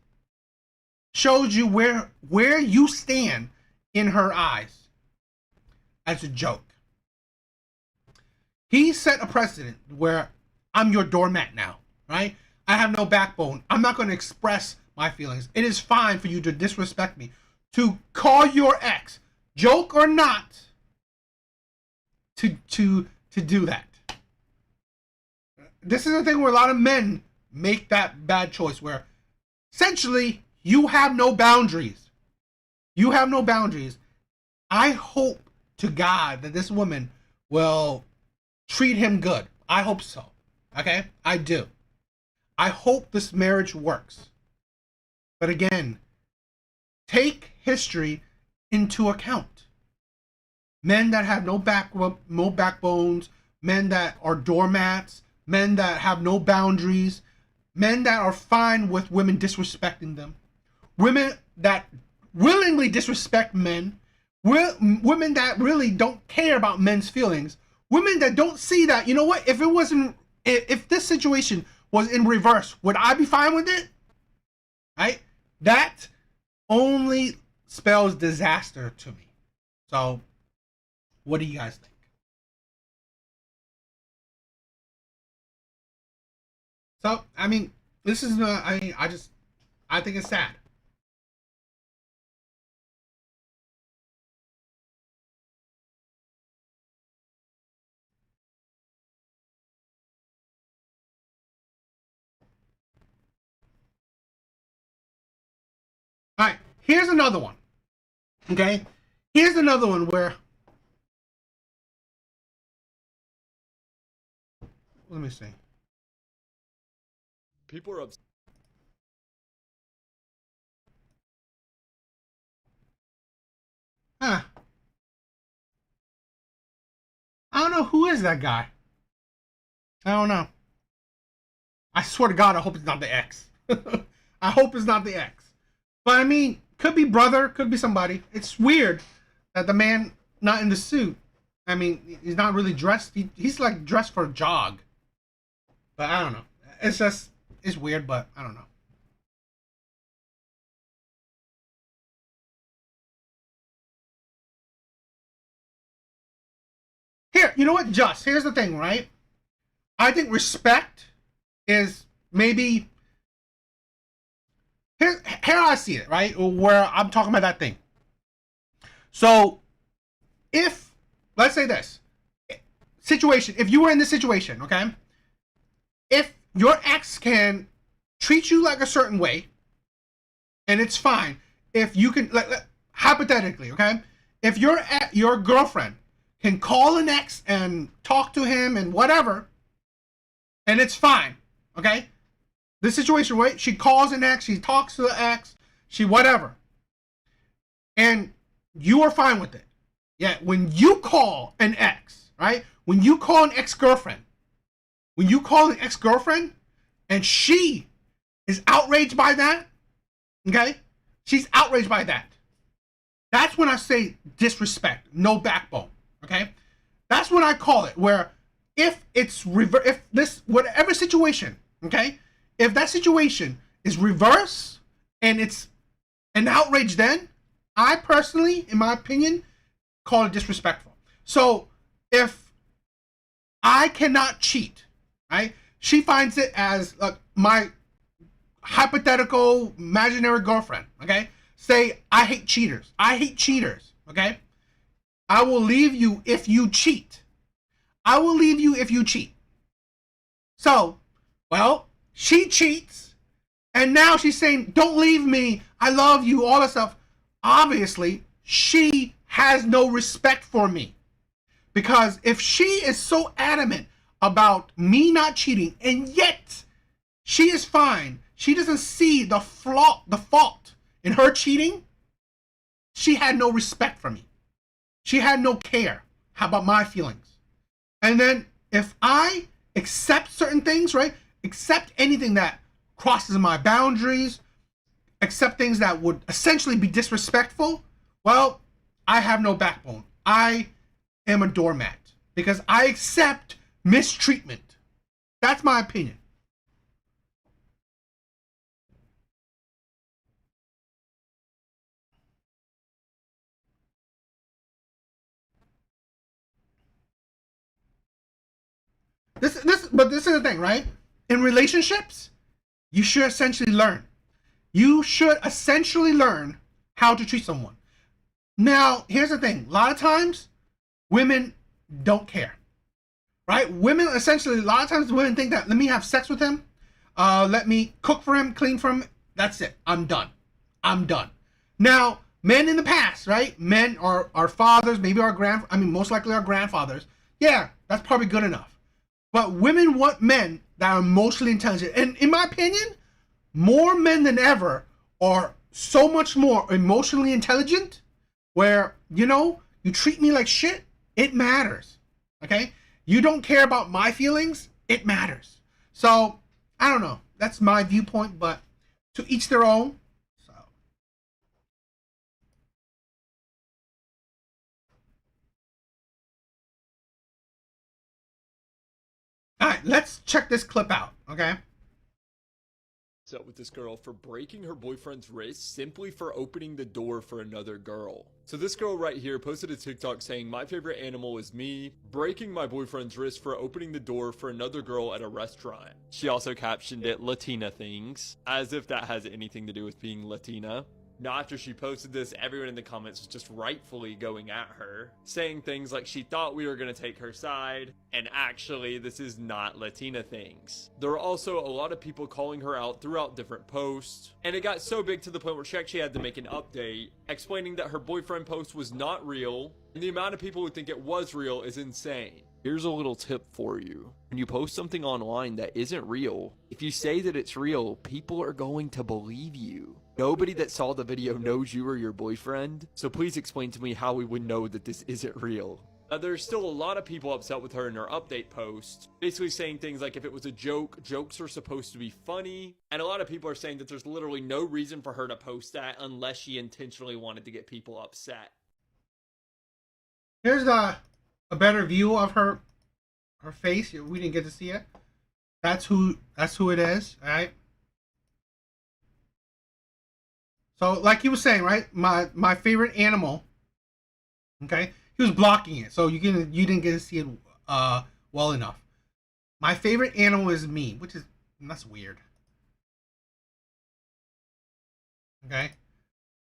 shows you where you stand in her eyes as a joke. He set a precedent where I'm your doormat now, right? I have no backbone. I'm not going to express my feelings. It is fine for you to disrespect me, to call your ex, joke or not, to do that. This is the thing where a lot of men make that bad choice where essentially you have no boundaries. You have no boundaries. I hope to God that this woman will treat him good. I hope so. Okay? I do. I hope this marriage works. But again, take history into account. Men that have no backbones, men that are doormats, men that have no boundaries, men that are fine with women disrespecting them, women that willingly disrespect men, women that really don't care about men's feelings, women that don't see that, you know what, if this situation was in reverse, would I be fine with it? Right? That only spells disaster to me. So, what do you guys think? So, I mean, this is, I think it's sad. All right, here's another one. Okay? Here's another one where, let me see. People are upset. Huh. I don't know who is that guy. I don't know. I swear to God, I hope it's not the ex. I hope it's not the ex. But I mean, could be brother, could be somebody. It's weird that the man not in the suit. I mean, he's not really dressed. He's like dressed for a jog. But I don't know. It's weird, but I don't know. Here, you know what? Here's the thing, right? I think respect is maybe here I see it, right? Where I'm talking about that thing. So if, let's say this situation, if you were in this situation, okay? If your ex can treats you like a certain way, and it's fine. If you can, hypothetically, okay, if your girlfriend can call an ex and talk to him and whatever, and it's fine, okay. This situation, right? She calls an ex, she talks to the ex, she whatever, and you are fine with it. Yeah, when you call an ex, right? When you call an ex-girlfriend, and she is outraged by that, okay? She's outraged by that. That's when I say disrespect, no backbone, okay? That's what I call it, where if this, whatever situation, okay? If that situation is reverse and it's an outrage, then I personally, in my opinion, call it disrespectful. So if I cannot cheat, right? She finds it as my hypothetical imaginary girlfriend, okay? Say, I hate cheaters, okay? I will leave you if you cheat. So, well, she cheats, and now she's saying, don't leave me, I love you, all that stuff. Obviously, she has no respect for me. Because if she is so adamant about me not cheating, and yet she is fine, she doesn't see the fault in her cheating, she had no respect for me. She had no care about my feelings. And then if I accept certain things, right? Accept anything that crosses my boundaries, accept things that would essentially be disrespectful, well, I have no backbone. I am a doormat because I accept mistreatment. That's my opinion. But this is the thing, right? In relationships, you should essentially learn. You should essentially learn how to treat someone. Now, here's the thing. A lot of times, women don't care, right? Women, essentially, a lot of times women think that, let me have sex with him, let me cook for him, clean for him, that's it. I'm done. Now, men in the past, right? Men are our fathers, maybe most likely our grandfathers. Yeah, that's probably good enough. But women want men that are emotionally intelligent. And in my opinion, more men than ever are so much more emotionally intelligent where, you treat me like shit, it matters. Okay? You don't care about my feelings, it matters. So, I don't know. That's my viewpoint, but to each their own. So. All right, let's check this clip out, okay? Up with this girl for breaking her boyfriend's wrist simply for opening the door for another girl. So this girl right here posted a TikTok saying, my favorite animal is me, breaking my boyfriend's wrist for opening the door for another girl at a restaurant. She also captioned it Latina things, as if that has anything to do with being Latina. Now, after she posted this, everyone in the comments was just rightfully going at her, saying things like she thought we were going to take her side, and actually, this is not Latina things. There were also a lot of people calling her out throughout different posts, and it got so big to the point where she actually had to make an update, explaining that her boyfriend post was not real, and the amount of people who think it was real is insane. Here's a little tip for you. When you post something online that isn't real, if you say that it's real, people are going to believe you. Nobody that saw the video knows you or your boyfriend, so please explain to me how we would know that this isn't real. Now, there's still a lot of people upset with her in her update post, basically saying things like if it was a joke, jokes are supposed to be funny, and a lot of people are saying that there's literally no reason for her to post that unless she intentionally wanted to get people upset. Here's a better view of her face. We didn't get to see it. That's who it is, all right? So, like he was saying, right? My favorite animal. Okay, he was blocking it, so you didn't get to see it well enough. My favorite animal is me, that's weird. Okay,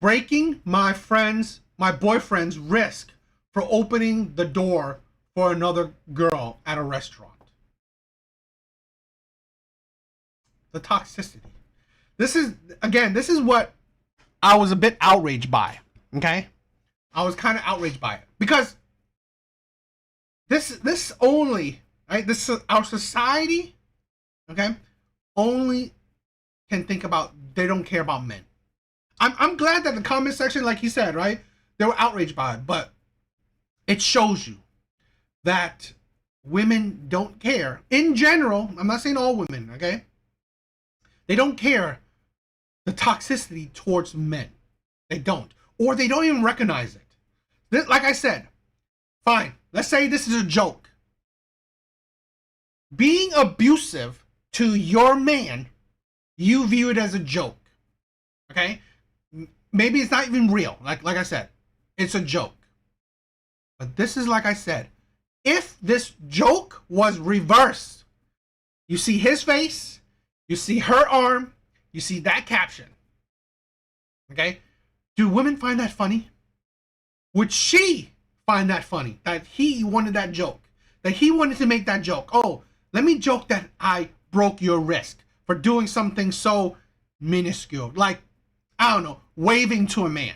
breaking my boyfriend's wrist for opening the door for another girl at a restaurant. The toxicity. this is what I was a bit outraged by. Okay, I was kind of outraged by it because this only, right? This our society, okay, only can think about, they don't care about men. I'm glad that the comment section, like he said, right, they were outraged by it, but it shows you that women don't care in general. I'm not saying all women, okay? They don't care the toxicity towards men. They don't, or they don't even recognize it. This, like I said, fine. Let's say this is a joke. Being abusive to your man, you view it as a joke, okay? Maybe it's not even real. Like I said, it's a joke. But this is, like I said, if this joke was reversed, you see his face, you see her arm, you see that caption. Okay? Do women find that funny? Would she find that funny? That he wanted that joke? That he wanted to make that joke? Oh, let me joke that I broke your wrist for doing something so minuscule. Like, I don't know, waving to a man.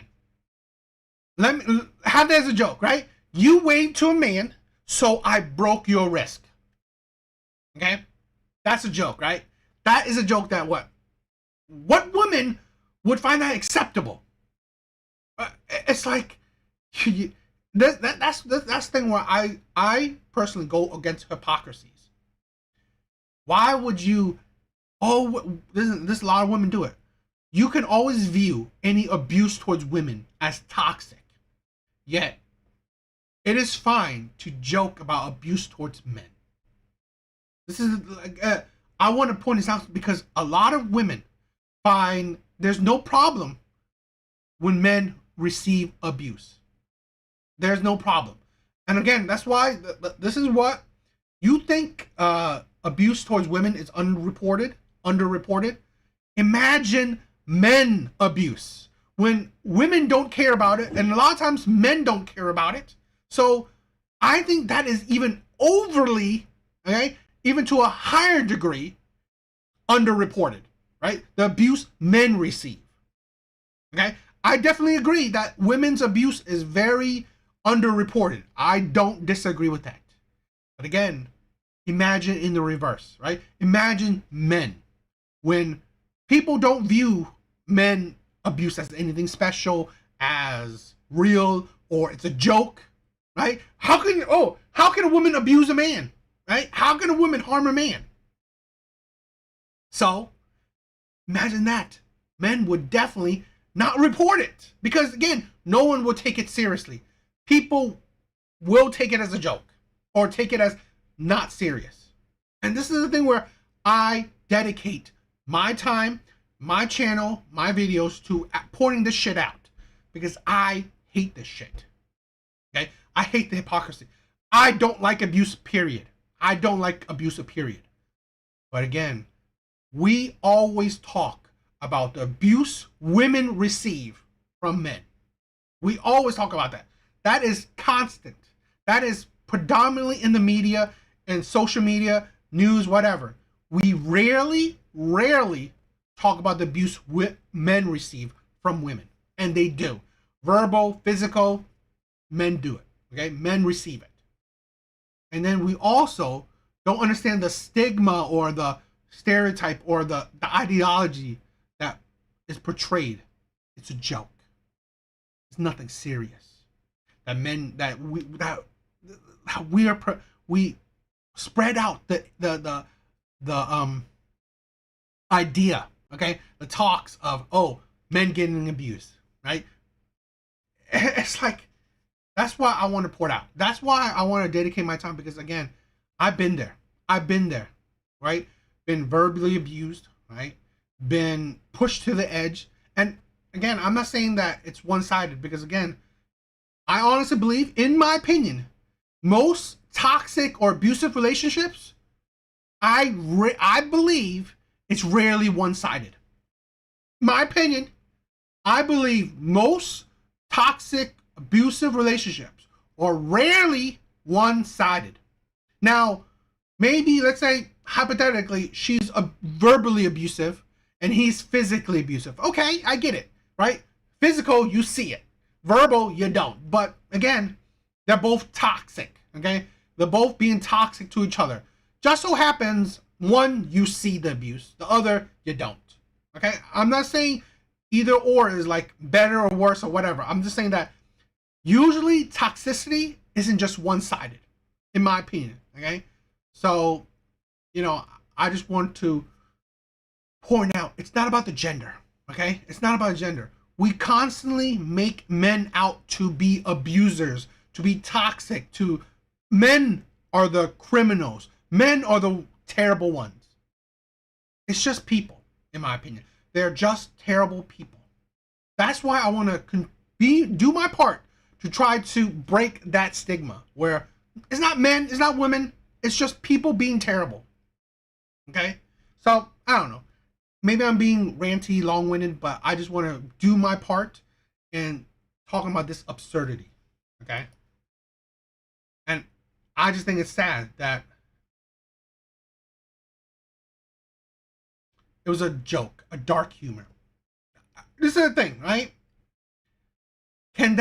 Let me have that as a joke, right? You waved to a man, so I broke your wrist. Okay? That's a joke, right? That is a joke that what woman would find that acceptable? It's like, that's the thing where I personally go against hypocrisies. Why would you, this a lot of women do it. You can always view any abuse towards women as toxic. Yet, it is fine to joke about abuse towards men. This is, I want to point this out because a lot of women find there's no problem when men receive abuse. There's no problem. And again, that's why this is what you think abuse towards women is underreported. Imagine men abuse when women don't care about it, and a lot of times men don't care about it. So I think that is even overly, okay, even to a higher degree, underreported, right? The abuse men receive. Okay, I definitely agree that women's abuse is very underreported. I don't disagree with that. But again, imagine in the reverse, right? Imagine men. When people don't view men abuse as anything special, as real, or it's a joke, right? How can a woman abuse a man, right? How can a woman harm a man? So imagine that. Men would definitely not report it because, again, no one will take it seriously. People will take it as a joke or take it as not serious. And this is the thing where I dedicate my time, my channel, my videos to pointing this shit out because I hate this shit. Okay? I hate the hypocrisy. I don't like abuse, period. I don't like abuse, period. But again, we always talk about the abuse women receive from men. We always talk about that. That is constant. That is predominantly in the media and social media, news, whatever. We rarely talk about the abuse men receive from women. And they do. Verbal, physical, men do it. Okay? Men receive it. And then we also don't understand the stigma or the stereotype or the ideology that is portrayed. It's a joke. It's nothing serious. That men we spread out the idea, okay, the talks of men getting abused, right? It's like, that's why I want to pour it out. That's why I want to dedicate my time because, again, I've been there, right? Been verbally abused, right? Been pushed to the edge. And again, I'm not saying that it's one-sided because, again, I honestly believe, in my opinion, most toxic or abusive relationships, I believe it's rarely one-sided. My opinion, I believe most toxic, abusive relationships are rarely one-sided. Now, maybe, let's say, hypothetically, she's verbally abusive and he's physically abusive. Okay, I get it, right? Physical, you see it. Verbal, you don't. But again, they're both toxic, okay? They're both being toxic to each other. Just so happens, one, you see the abuse. The other, you don't. Okay? I'm not saying either or is like better or worse or whatever. I'm just saying that usually toxicity isn't just one-sided, in my opinion, okay? So, I just want to point out, it's not about the gender, okay? It's not about gender. We constantly make men out to be abusers, to be toxic, men are the criminals. Men are the terrible ones. It's just people, in my opinion. They're just terrible people. That's why I want to do my part to try to break that stigma where it's not men, it's not women, it's just people being terrible. Okay? So, I don't know. Maybe I'm being ranty, long-winded, but I just want to do my part in talking about this absurdity. Okay? And I just think it's sad that it was a joke, a dark humor. This is the thing, right? In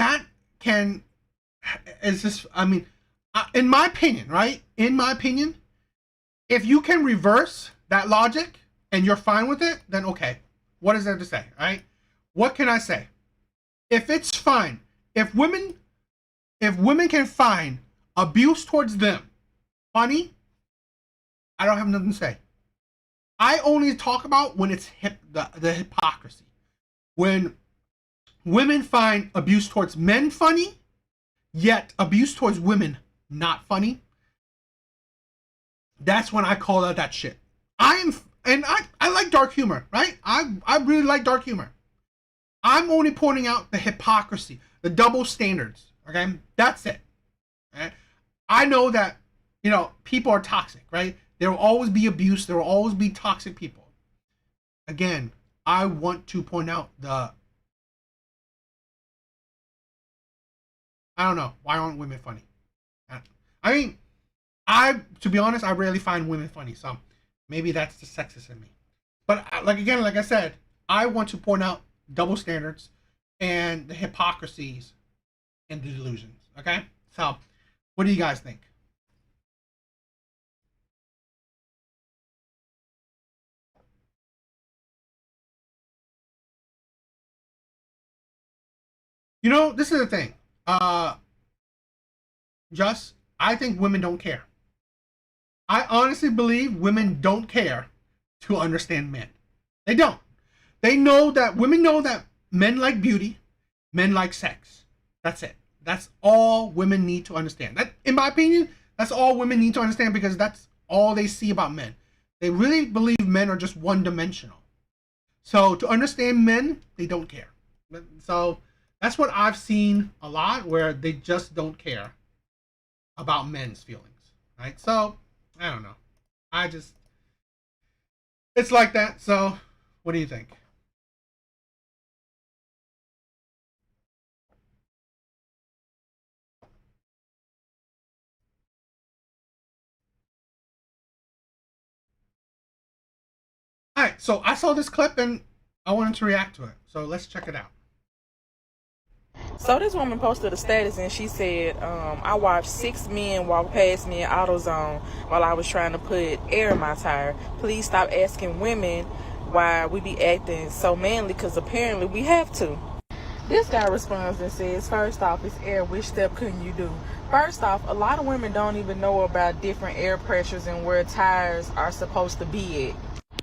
my opinion, right? In my opinion, if you can reverse that logic and you're fine with it, then okay. What is there to say, right? What can I say? If it's fine, if women can find abuse towards them funny, I don't have nothing to say. I only talk about when it's the hypocrisy. When women find abuse towards men funny, yet abuse towards women not funny, that's when I call out that shit. I like dark humor, right? I really like dark humor. I'm only pointing out the hypocrisy, the double standards, okay? That's it. Right? I know that, people are toxic, right? There will always be abuse. There will always be toxic people. Again, I want to point out I don't know. Why aren't women funny? To be honest, I rarely find women funny. So maybe that's the sexist in me. But like I said, I want to point out double standards and the hypocrisies and the delusions. Okay? So what do you guys think? This is the thing. I think women don't care. I honestly believe women don't care to understand men. They don't. Women know that men like beauty, men like sex. That's it. That's all women need to understand. That, in my opinion, that's all women need to understand because that's all they see about men. They really believe men are just one-dimensional. So to understand men, they don't care. So that's what I've seen a lot, where they just don't care about men's feelings, right? So I don't know. It's like that. So what do you think? All right, so I saw this clip and I wanted to react to it. So let's check it out. So this woman posted a status and she said, I watched 6 men walk past me in AutoZone while I was trying to put air in my tire. Please stop asking women why we be acting so manly, because apparently we have to. This guy responds and says, first off, it's air. Which step couldn't you do? First off, a lot of women don't even know about different air pressures and where tires are supposed to be at.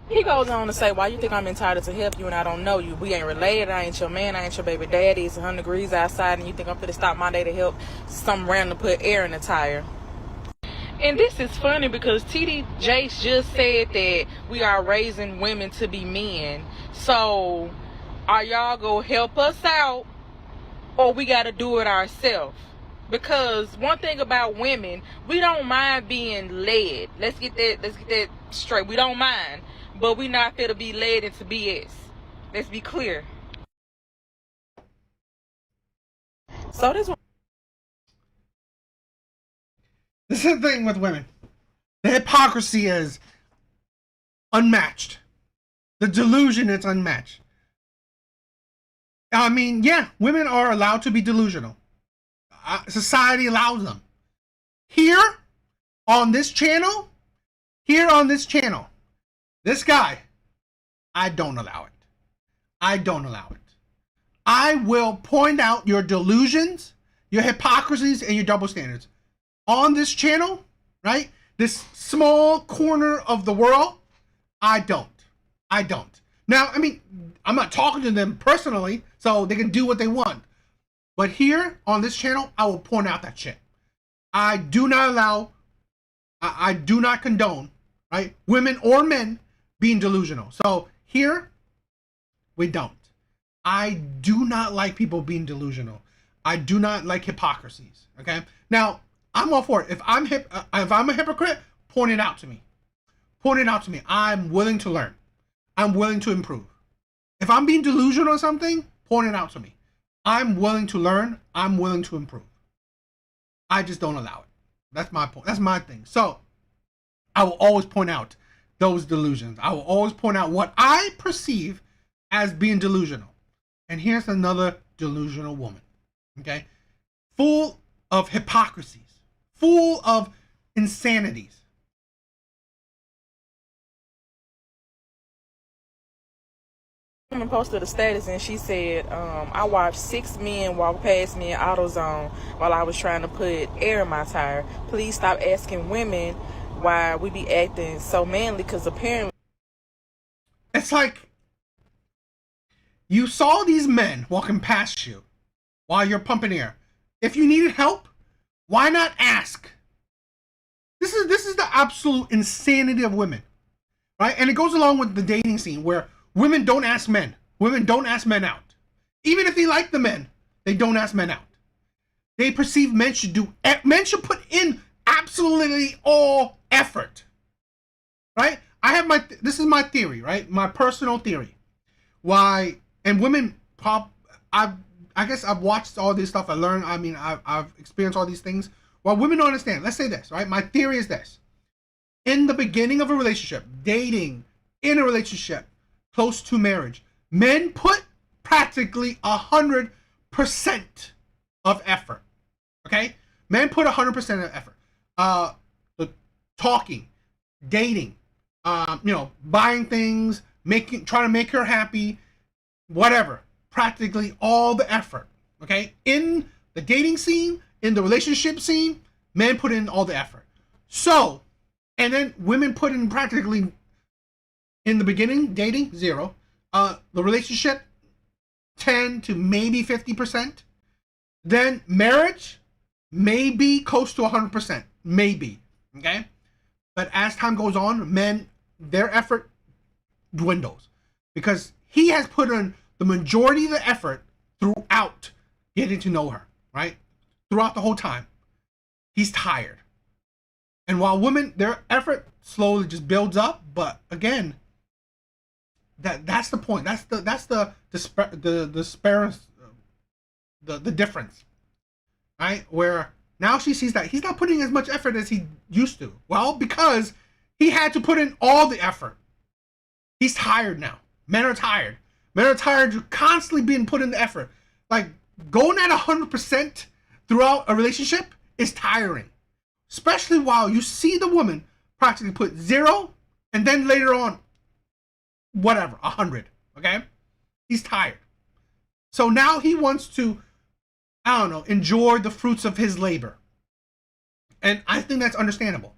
He goes on to say, why you think I'm entitled to help you and I don't know you? We ain't related. I ain't your man. I ain't your baby daddy. It's 100 degrees outside and you think I'm finna stop my day to help some random to put air in the tire? And this is funny because TD Jakes just said that we are raising women to be men. So are y'all gonna help us out or we gotta do it ourselves? Because one thing about women, we don't mind being led. Let's get that straight. We don't mind. But we not fit to be led into BS. Let's be clear. So this is the thing with women. The hypocrisy is unmatched. The delusion is unmatched. I mean, yeah, women are allowed to be delusional. Society allows them. Here on this channel, this guy, I don't allow it. I don't allow it. I will point out your delusions, your hypocrisies, and your double standards on this channel, right? This small corner of the world. I don't. Now, I mean, I'm not talking to them personally, so they can do what they want. But here on this channel, I will point out that shit. I do not condone, right, women or men being delusional. So here, we don't. I do not like people being delusional. I do not like hypocrisies. Okay. Now, I'm all for it. If I'm a hypocrite, point it out to me. I'm willing to learn. I'm willing to improve. If I'm being delusional or something, point it out to me. I'm willing to learn. I'm willing to improve. I just don't allow it. That's my point. That's my thing. So I will always point out those delusions. I will always point out what I perceive as being delusional. And here's another delusional woman. Okay? Full of hypocrisies. Full of insanities. Woman posted a status and she said, I watched 6 men walk past me in AutoZone while I was trying to put air in my tire. Please stop asking women why we be acting so manly, because apparently... It's like you saw these men walking past you while you're pumping air. If you needed help, why not ask? This is the absolute insanity of women, right? And it goes along with the dating scene where women don't ask men. Women don't ask men out. Even if they like the men, they don't ask men out. They perceive men should put in absolutely all effort, right? This is my theory, right? My personal theory. Why, and women, I guess I've watched all this stuff. I learned, I mean, I've experienced all these things. Well, women don't understand. Let's say this, right? My theory is this. In the beginning of a relationship, dating, in a relationship, close to marriage, men put practically 100% of effort. Okay? Men put 100% of effort. The talking, dating, buying things, trying to make her happy, whatever. Practically all the effort. Okay? In the dating scene, in the relationship scene, men put in all the effort. So, and then women put in practically, in the beginning, dating, 0. The relationship, 10 to maybe 50%. Then marriage, maybe close to 100%. Maybe. Okay? But as time goes on, men, their effort dwindles. Because he has put in the majority of the effort throughout getting to know her. Right? Throughout the whole time. He's tired. And while women, their effort slowly just builds up. But again, that's the point. That's the difference, right? Where now she sees that he's not putting as much effort as he used to. Well, because he had to put in all the effort. He's tired now. Men are tired. Men are tired of constantly being put in the effort. Like going at 100% throughout a relationship is tiring, especially while you see the woman practically put 0 and then later on, whatever, 100. Okay, he's tired. So now he wants to, I don't know, enjoy the fruits of his labor, and I think that's understandable.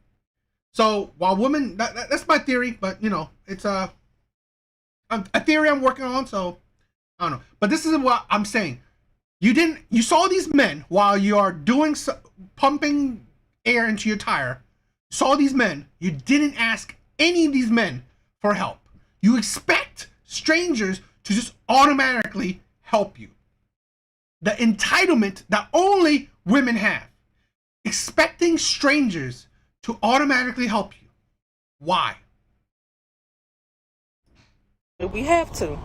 So while women, that's my theory, but it's a theory I'm working on. So I don't know, but this is what I'm saying. You saw these men while you are pumping air into your tire. Saw these men. You didn't ask any of these men for help. You expect strangers to just automatically help you. The entitlement that only women have. Expecting strangers to automatically help you. Why? We have to.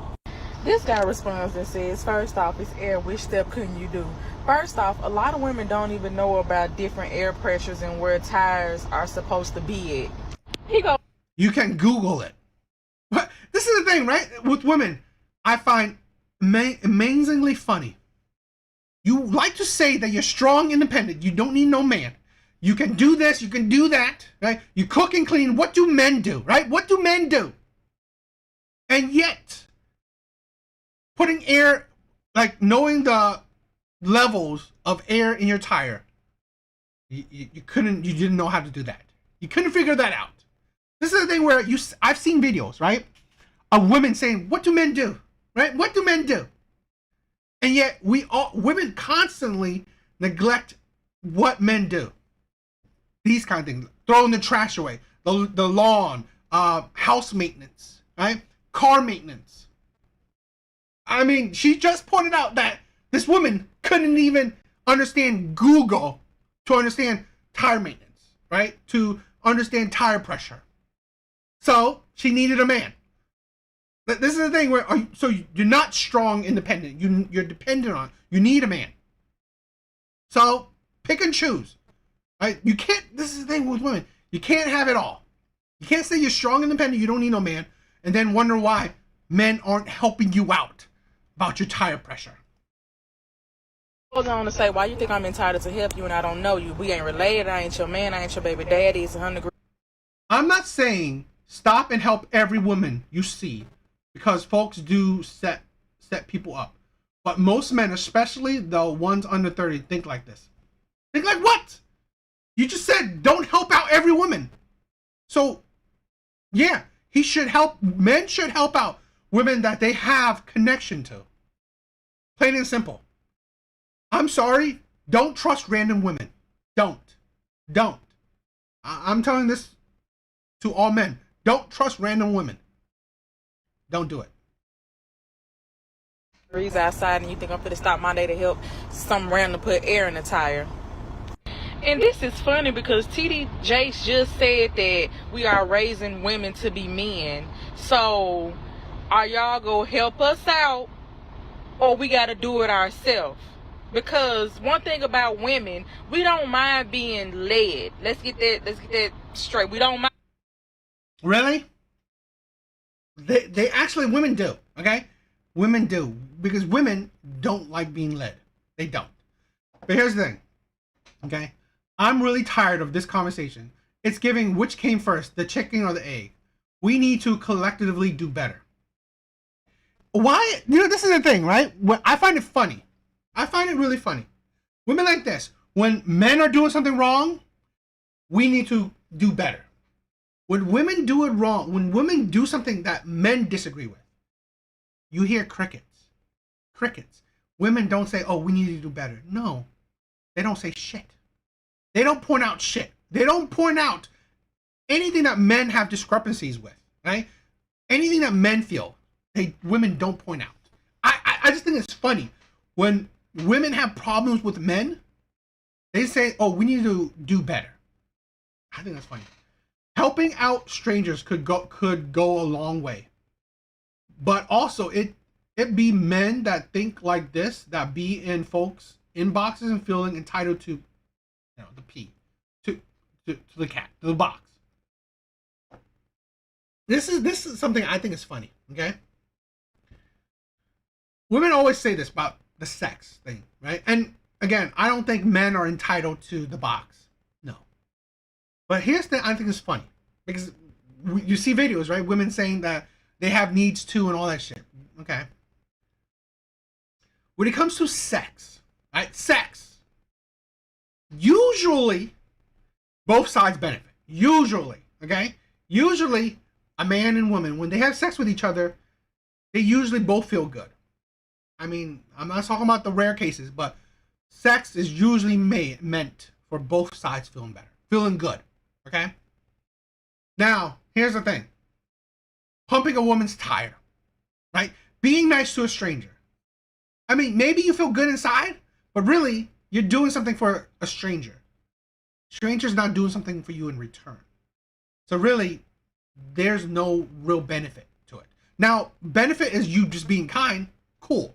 This guy responds and says, first off, it's air. Which step couldn't you do? First off, a lot of women don't even know about different air pressures and where tires are supposed to be at. You can Google it. But this is the thing, right? With women, I find amazingly funny. You like to say that you're strong, independent. You don't need no man. You can do this. You can do that. Right? You cook and clean. What do men do? Right? What do men do? And yet, putting air, like knowing the levels of air in your tire, you didn't know how to do that. You couldn't figure that out. This is the thing where I've seen videos, right, of women saying, "What do men do?" Right? What do men do? And yet women constantly neglect what men do. These kind of things: throwing the trash away, the lawn, house maintenance, right? Car maintenance. I mean, she just pointed out that this woman couldn't even understand Google to understand tire maintenance, right? To understand tire pressure. So she needed a man. This is the thing where so you're not strong, independent. You're dependent on. You need a man. So pick and choose. Right? You can't. This is the thing with women. You can't have it all. You can't say you're strong, independent. You don't need no man, and then wonder why men aren't helping you out about your tire pressure. Goes on to say, why you think I'm entitled to help you and I don't know you? We ain't related. I ain't your man. I ain't your baby daddy. It's 100. I'm not saying stop and help every woman you see, because folks do set people up. But most men, especially the ones under 30, think like this. Think like what? You just said don't help out every woman. So, yeah, men should help out women that they have connection to. Plain and simple. I'm sorry, don't trust random women. Don't. I'm telling this to all men. Don't trust random women. Don't do it. Breeze outside and you think I'm gonna stop my day to help some random put air in the tire. And this is funny because TD Jakes just said that we are raising women to be men. So are y'all gonna help us out or we gotta do it ourselves? Because one thing about women, we don't mind being led. Let's get that straight. We don't mind. Really? They actually, women do, okay? Women do, because women don't like being led. They don't. But here's the thing, okay? I'm really tired of this conversation. It's giving which came first, the chicken or the egg. We need to collectively do better. Why? This is the thing, right? I find it funny. I find it really funny. Women like this, when men are doing something wrong, we need to do better. When women do it wrong, when women do something that men disagree with, you hear crickets. Crickets. Women don't say, oh, we need to do better. No. They don't say shit. They don't point out shit. They don't point out anything that men have discrepancies with, right? Anything that men feel, women don't point out. I just think it's funny. When women have problems with men, they say, oh, we need to do better. I think that's funny. Helping out strangers could go a long way. But also it be men that think like this, that be in folks' inboxes and feeling entitled to, the pee, to the cat, to the box. This is something I think is funny, okay? Women always say this about the sex thing, right? And again, I don't think men are entitled to the box. No. But here's the thing I think is funny. Because you see videos, right? Women saying that they have needs too and all that shit. Okay. When it comes to sex, right? Sex. Usually, both sides benefit. Usually, okay? Usually, a man and woman, when they have sex with each other, they usually both feel good. I mean, I'm not talking about the rare cases, but sex is usually meant for both sides feeling better, feeling good, okay? Now, here's the thing. Pumping a woman's tire, right? Being nice to a stranger. I mean, maybe you feel good inside, but really, you're doing something for a stranger. Stranger's not doing something for you in return. So really, there's no real benefit to it. Now, benefit is you just being kind, cool.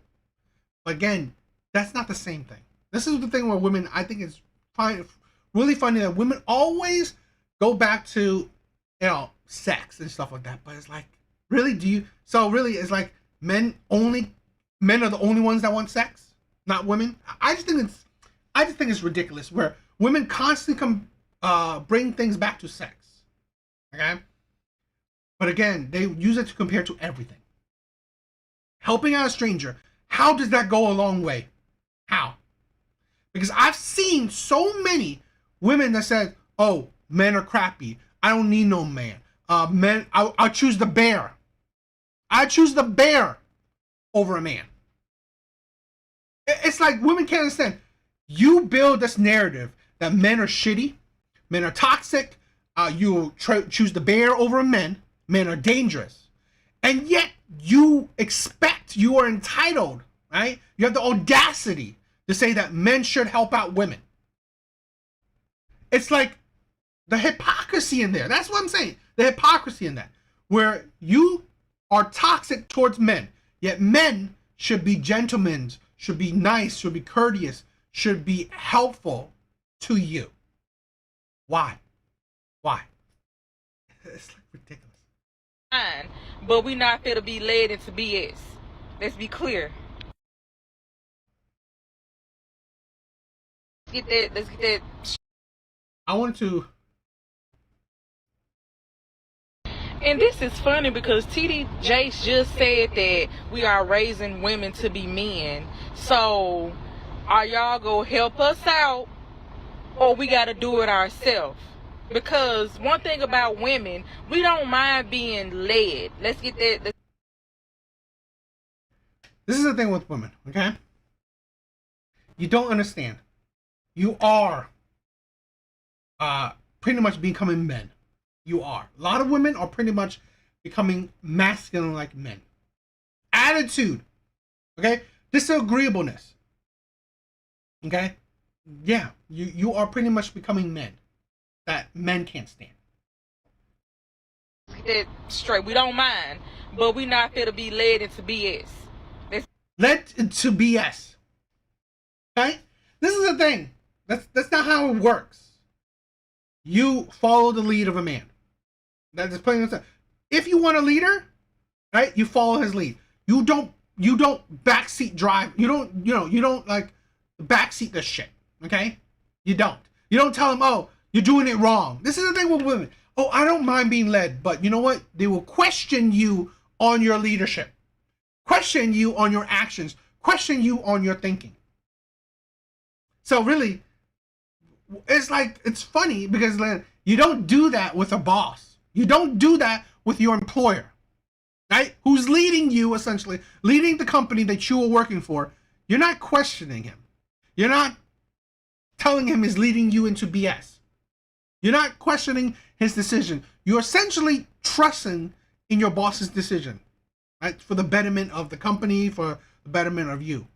But again, that's not the same thing. This is the thing where women, I think it's really funny that women always go back to, sex and stuff like that. But it's like, Really? Do you? So really, it's like men are the only ones that want sex, not women. I just think it's ridiculous where women constantly bring things back to sex. Okay, but again, they use it to compare to everything. Helping out a stranger, how does that go a long way? How? Because I've seen so many women that said, "Oh, men are crappy. I don't need no man. Men, I'll choose the bear. I choose the bear over a man." It's like women can't understand. You build this narrative that men are shitty, men are toxic. You choose the bear over men. Men are dangerous, and yet you are entitled, right? You have the audacity to say that men should help out women. It's like the hypocrisy in there. That's what I'm saying. The hypocrisy in that, where you are toxic towards men, yet men should be gentlemen, should be nice, should be courteous, should be helpful to you. Why? It's like ridiculous. But we not fit to be led into BS. Let's be clear. Let's get that. I wanted to. And this is funny because TD Jakes just said that we are raising women to be men. So, are y'all gonna help us out, or we gotta do it ourselves? Because one thing about women, we don't mind being led. Let's get that. This is the thing with women, okay? You don't understand. You are pretty much becoming men. You are. A lot of women are pretty much becoming masculine like men. Attitude, okay? Disagreeableness, okay? Yeah, you are pretty much becoming men that men can't stand. That straight. We don't mind, but we not fit to be led into BS. Led into BS. Okay? This is the thing. That's not how it works. You follow the lead of a man. That's plain and simple. If you want a leader, right? You follow his lead. You don't backseat drive. You don't like backseat this shit. Okay? You don't. You don't tell him, "Oh, you're doing it wrong." This is the thing with women. "Oh, I don't mind being led," but you know what? They will question you on your leadership, question you on your actions, question you on your thinking. So really, it's funny because you don't do that with a boss. You don't do that with your employer, right? Who's leading you, essentially, leading the company that you are working for. You're not questioning him. You're not telling him he's leading you into BS. You're not questioning his decision. You're essentially trusting in your boss's decision, right? For the betterment of the company, for the betterment of you.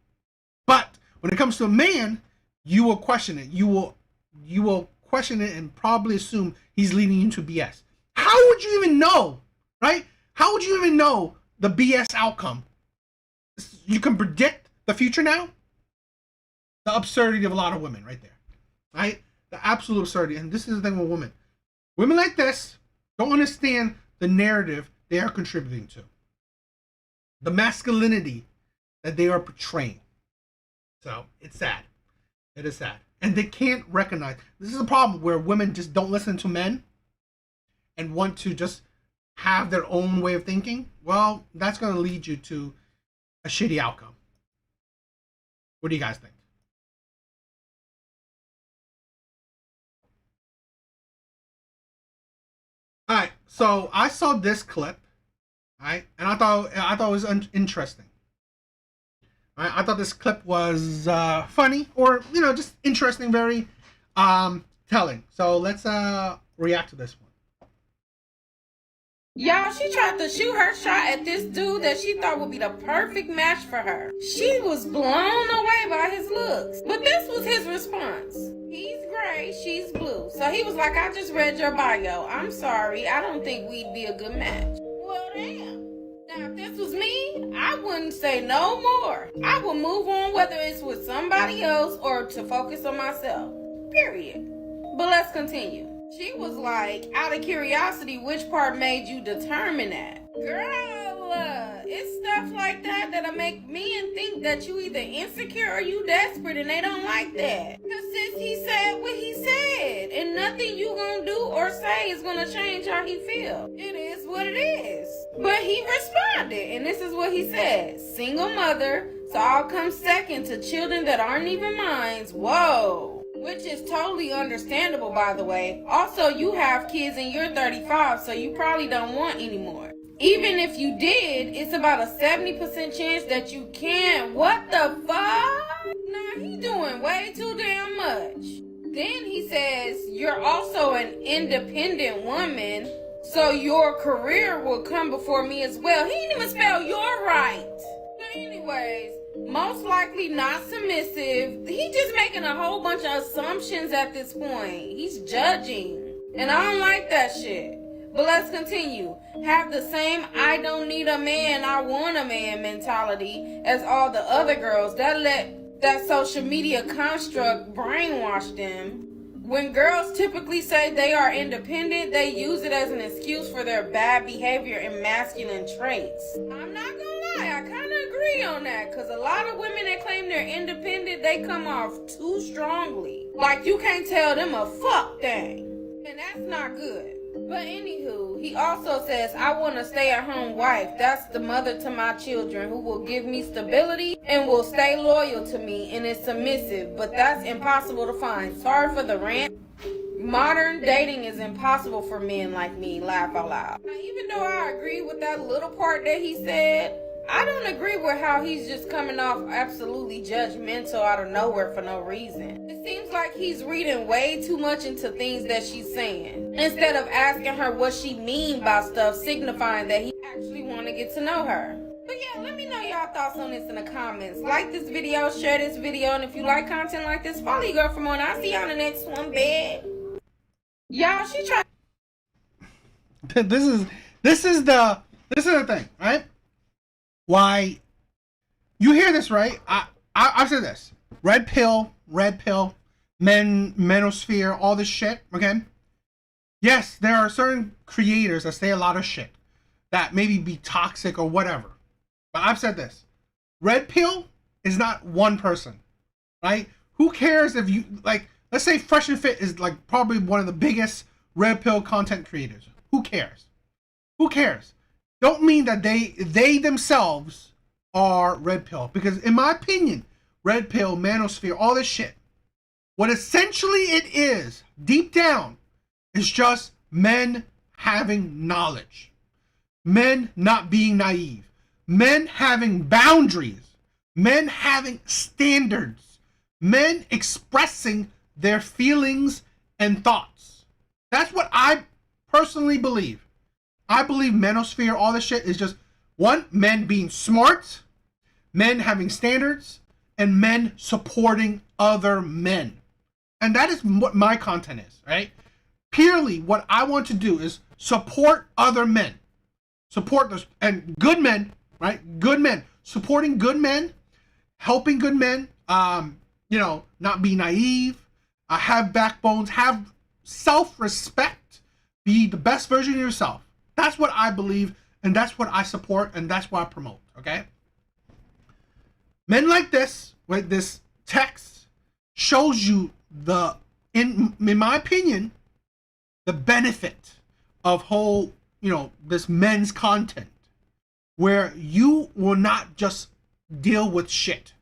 But when it comes to a man, you will question it. You will question it and probably assume he's leading you to BS. How would you even know, right? How would you even know the BS outcome? You can predict the future now? The absurdity of a lot of women right there, right? The absolute absurdity. And this is the thing with women. Women like this don't understand the narrative they are contributing to. The masculinity that they are portraying. So it's sad. It is sad. And they can't recognize. This is a problem where women just don't listen to men and want to just have their own way of thinking. Well, that's going to lead you to a shitty outcome. What do you guys think? All right, so I saw this clip, right, and I thought it was interesting. Right, I thought this clip was funny, or just interesting, very telling. So let's react to this one. Y'all, she tried to shoot her shot at this dude that she thought would be the perfect match for her. She was blown away by his looks. But this was his response. He's gray, she's blue. So he was like, "I just read your bio. I'm sorry, I don't think we'd be a good match." Well, damn. Now, if this was me, I wouldn't say no more. I would move on, whether it's with somebody else or to focus on myself. Period. But let's continue. She was like, "Out of curiosity, which part made you determine that?" Girl, it's stuff like that that'll make men think that you either insecure or you desperate, and they don't like that. Cause sis, he said what he said, and nothing you gonna do or say is gonna change how he feel. It is what it is. But he responded, and this is what he said: single mother, so I'll come second to children that aren't even mine. Whoa. Which is totally understandable, by the way. Also, you have kids and you're 35, so you probably don't want any more. Even if you did, it's about a 70% chance that you can. What the fuck? Nah, he doing way too damn much. Then he says, you're also an independent woman, so your career will come before me as well. He didn't even spell your right. But anyways, most likely not submissive. He just making a whole bunch of assumptions at this point. He's judging. And I don't like that shit. But let's continue. Have the same I don't need a man, I want a man mentality as all the other girls that let that social media construct brainwash them. When girls typically say they are independent, they use it as an excuse for their bad behavior and masculine traits. I'm not gonna lie, I kind of agree on that, because a lot of women that claim they're independent, they come off too strongly. Like you can't tell them a fuck thing. And that's not good. But anywho, he also says, I want a stay-at-home wife. That's the mother to my children who will give me stability and will stay loyal to me and is submissive. But that's impossible to find. Sorry for the rant. Modern dating is impossible for men like me. Laugh out loud. Now, even though I agree with that little part that he said, I don't agree with how he's just coming off absolutely judgmental out of nowhere for no reason. It seems like he's reading way too much into things that she's saying, instead of asking her what she mean by stuff, signifying that he actually want to get to know her. But yeah, let me know y'all thoughts on this in the comments. Like this video, share this video, and if you like content like this, follow your girl for more, and I'll see y'all on the next one, babe. Y'all, she tried. This is the thing, right? Why you hear this, right? I've said this. Red pill, manosphere, all this shit, okay? Yes, there are certain creators that say a lot of shit that maybe be toxic or whatever. But I've said this. Red pill is not one person, right? Who cares if you, like, let's say Fresh and Fit is like probably one of the biggest red pill content creators. Who cares? Who cares? Don't mean that they themselves are red pill. Because in my opinion, red pill, manosphere, all this shit, what essentially it is, deep down, is just men having knowledge. Men not being naive. Men having boundaries. Men having standards. Men expressing their feelings and thoughts. That's what I personally believe. I believe manosphere, all this shit is just, one, men being smart, men having standards, and men supporting other men. And that is what my content is, right? Purely what I want to do is support other men. Support those, and good men, right? Good men. Supporting good men, helping good men, not be naive, have backbones, have self-respect, be the best version of yourself. That's what I believe, and that's what I support, and that's what I promote, okay? Men like this, with this text, shows you in my opinion, the benefit of whole, this men's content, where you will not just deal with shit,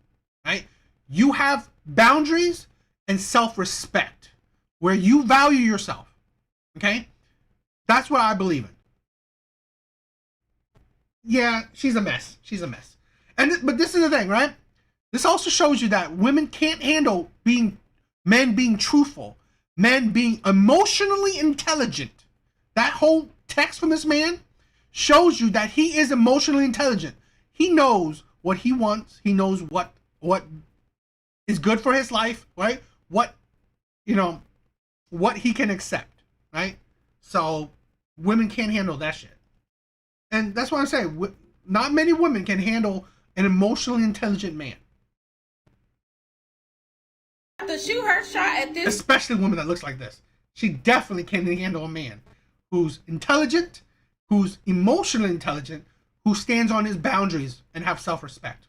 right? You have boundaries and self-respect, where you value yourself, okay? That's what I believe in. Yeah, she's a mess. But this is the thing, right? This also shows you that women can't handle men being truthful, men being emotionally intelligent. That whole text from this man shows you that he is emotionally intelligent. He knows what he wants. He knows what is good for his life, right? What he can accept, right? So women can't handle that shit. And that's what I'm saying. Not many women can handle an emotionally intelligent man. To shoot her shot at this, especially a woman that looks like this. She definitely can handle a man who's intelligent who's emotionally intelligent, who stands on his boundaries and have self-respect.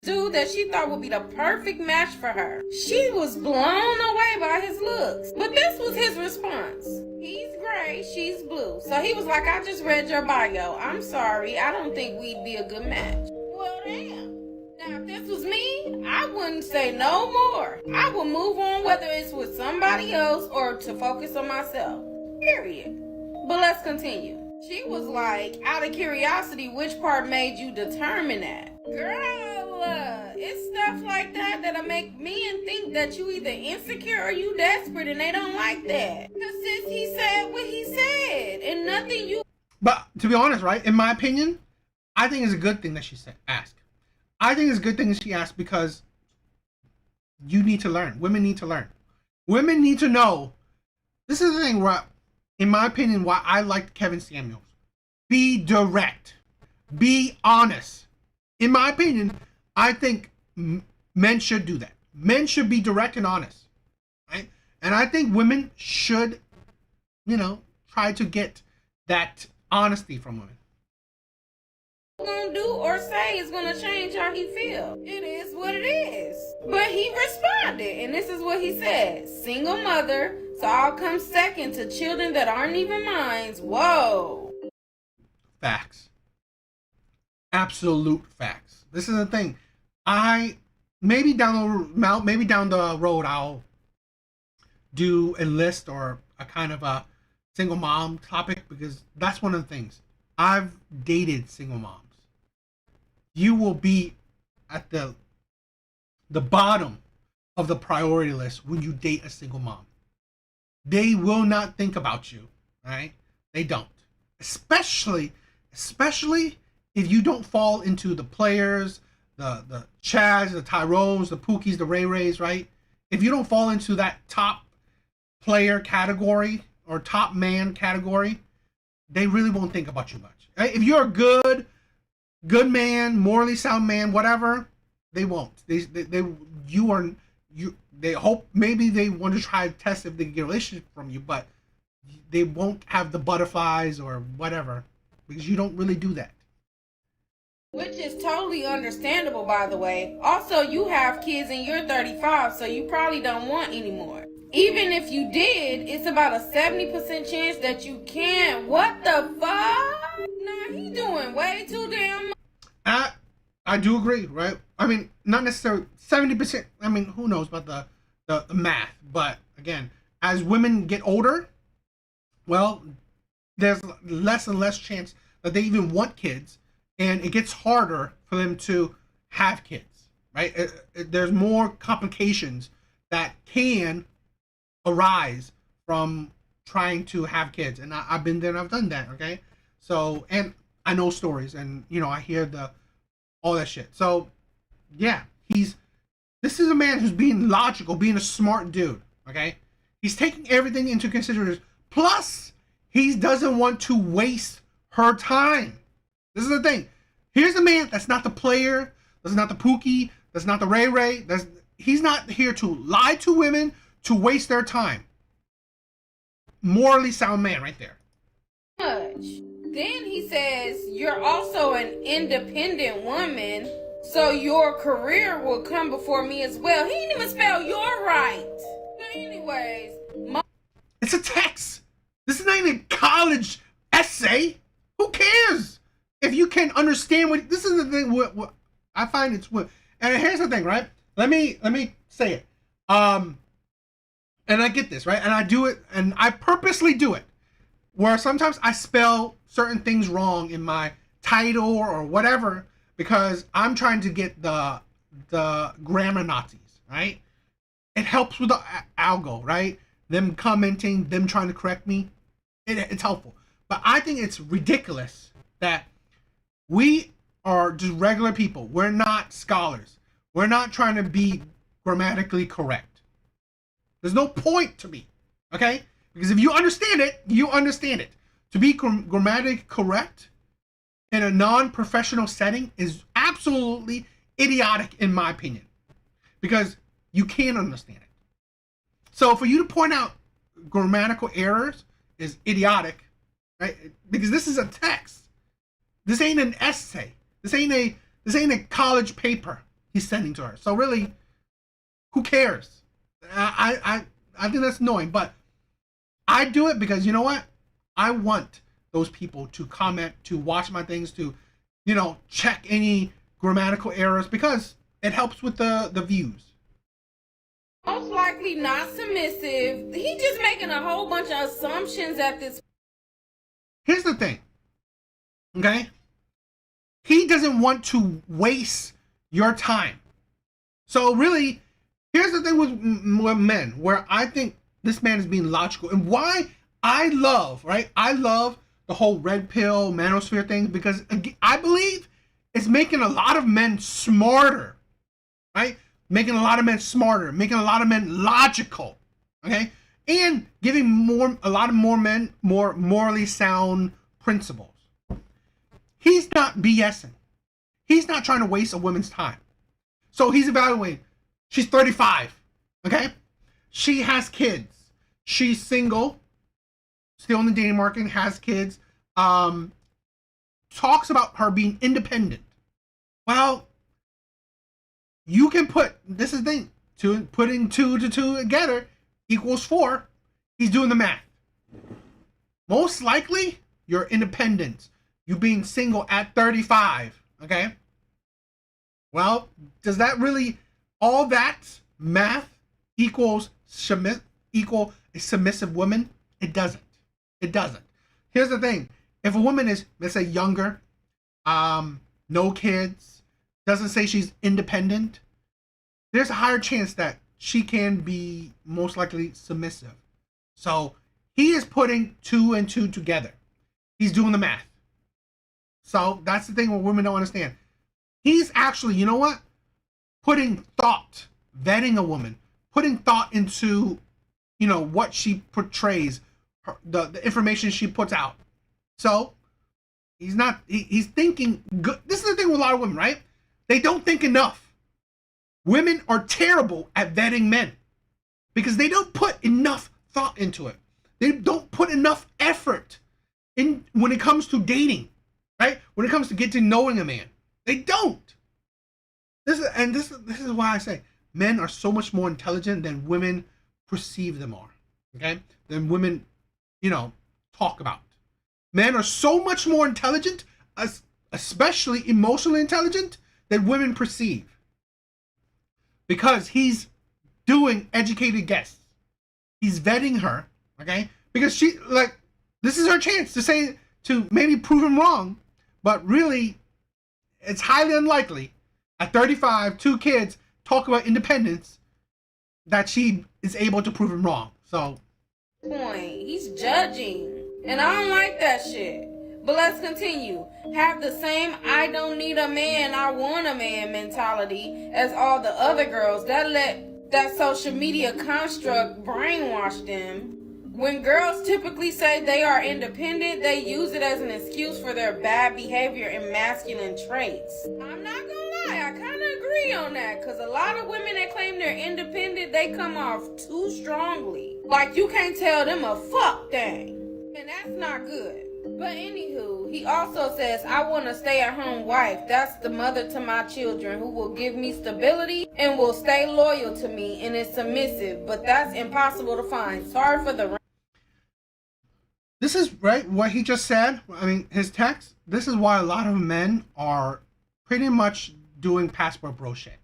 Dude that she thought would be the perfect match for her. She was blown away by his looks. But this was his response. He's gray, she's blue. So he was like, I just read your bio. I'm sorry, I don't think we'd be a good match. Well, damn. Now, if this was me, I wouldn't say no more. I would move on, whether it's with somebody else or to focus on myself. Period. But let's continue. She was like, out of curiosity, which part made you determine that? Girl, it's stuff like that that'll make men think that you either insecure or you desperate, and they don't like that. Because since he said what he said, and nothing you... But to be honest, right, in my opinion, I think it's a good thing that she said, ask. I think it's a good thing that she asked because you need to learn. Women need to learn. Women need to know. This is the thing where, in my opinion, why I liked Kevin Samuels. Be direct. Be honest. In my opinion, I think men should do that. Men should be direct and honest. Right? And I think women should, try to get that honesty from women. Gonna do or say is gonna change how he feels. It is what it is. But he responded, and this is what he said. Single mother, so I'll come second to children that aren't even mine. Whoa. Facts. Absolute facts. This is the thing. Maybe down the road I'll do a list or a kind of a single mom topic, because that's one of the things. I've dated single moms. You will be at the bottom of the priority list when you date a single mom. They will not think about you, right? They don't. Especially if you don't fall into the players, the Chads, the Tyrones, the Pookies, the Ray Rays, right? If you don't fall into that top player category or top man category, they really won't think about you much. Right? If you're a good man, morally sound man, whatever, they won't. They hope, maybe they want to try to test if they can get a relationship from you, but they won't have the butterflies or whatever, because you don't really do that. Which is totally understandable, by the way. Also, you have kids and you're 35, so you probably don't want any more. Even if you did, it's about a 70% chance that you can. What the fuck? Nah, he doing way too damn much. I do agree, right? I mean, not necessarily 70%. I mean, who knows about the math? But again, as women get older, well, there's less and less chance that they even want kids, and it gets harder for them to have kids, right? There's more complications that can arise from trying to have kids, and I've been there and I've done that, okay? So, and I know stories, and I hear all that shit. So, yeah, this is a man who's being logical, being a smart dude, okay? He's taking everything into consideration. Plus, he doesn't want to waste her time. This is the thing. Here's a man that's not the player, that's not the Pookie, that's not the Ray Ray. He's not here to lie to women, to waste their time. Morally sound man right there. Then he says, you're also an independent woman, so your career will come before me as well. He didn't even spell your right. But anyways, it's a text. This is not even a college essay. Who cares? If you can understand what this is the thing, what I find it's what. And here's the thing, right? Let me say it. And I get this, right? And I do it, and I purposely do it, where sometimes I spell certain things wrong in my title or whatever, because I'm trying to get the grammar Nazis, right? It helps with the algo, right? Them commenting, them trying to correct me, it's helpful. But I think it's ridiculous that we are just regular people. We're not scholars. We're not trying to be grammatically correct. There's no point to me, okay? Because if you understand it, you understand it. To be grammatically correct in a non-professional setting is absolutely idiotic, in my opinion, because you can't understand it. So for you to point out grammatical errors is idiotic, right? Because this is a text. This ain't an essay. This ain't a college paper he's sending to her. So really, who cares? I think that's annoying, but I do it because you know what? I want those people to comment, to watch my things, to, check any grammatical errors because it helps with the views. Most likely not submissive. He just making a whole bunch of assumptions at this. Here's the thing, okay? He doesn't want to waste your time. So really, here's the thing with men, where I think this man is being logical, and why I love the whole red pill manosphere thing, because I believe it's making a lot of men smarter, right? Making a lot of men smarter, making a lot of men logical, okay? And giving a lot more men more morally sound principles. He's not BSing. He's not trying to waste a woman's time. So he's evaluating. She's 35, okay? She has kids. She's single, still in the dating market, has kids. Talks about her being independent. Well, you can this is the thing, putting 2 to 2 together equals 4. He's doing the math. Most likely, you're independent. You being single at 35, okay? Well, does that really, all that math equal a submissive woman? It doesn't. It doesn't. Here's the thing. If a woman is, let's say, younger, no kids, doesn't say she's independent, there's a higher chance that she can be most likely submissive. So he is putting 2 and 2 together. He's doing the math. So that's the thing what women don't understand. He's actually, you know what? Putting thought, vetting a woman, putting thought into, what she portrays, the information she puts out. So he's thinking good. This is the thing with a lot of women, right? They don't think enough. Women are terrible at vetting men because they don't put enough thought into it. They don't put enough effort in when it comes to dating, right? When it comes to getting to knowing a man, they don't. This is why I say men are so much more intelligent than women perceive them are. Okay, than women, talk about. Men are so much more intelligent, especially emotionally intelligent, than women perceive. Because he's doing educated guesses. He's vetting her, okay? Because this is her chance to maybe prove him wrong, but really, it's highly unlikely at 35, 2 kids, talk about independence, that she is able to prove him wrong. So, Point. He's judging. And I don't like that shit. But let's continue. Have the same I don't need a man, I want a man mentality as all the other girls that let that social media construct brainwash them. When girls typically say they are independent, they use it as an excuse for their bad behavior and masculine traits. I'm not gonna lie, I kind of agree on that, because a lot of women that claim they're independent, they come off too strongly. Like you can't tell them a fuck thing. And that's not good. But anywho, he also says, I want a stay-at-home wife. That's the mother to my children who will give me stability and will stay loyal to me and is submissive. But that's impossible to find. Sorry for the... This is right what he just said. I mean, his text. This is why a lot of men are pretty much doing passport bro shit.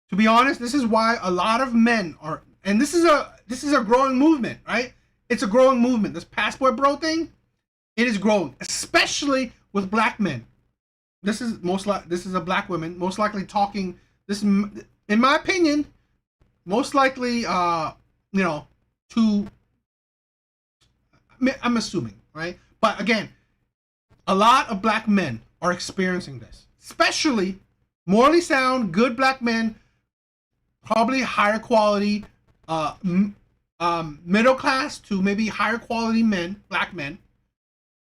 To be honest, this is why a lot of men are, and this is a growing movement, right? It's a growing movement. This passport bro thing, it is growing, especially with black men. This is a black woman most likely talking. This, in my opinion, most likely, to. I'm assuming, right? But again, a lot of black men are experiencing this, especially morally sound, good black men, probably higher quality, middle class to maybe higher quality men, black men.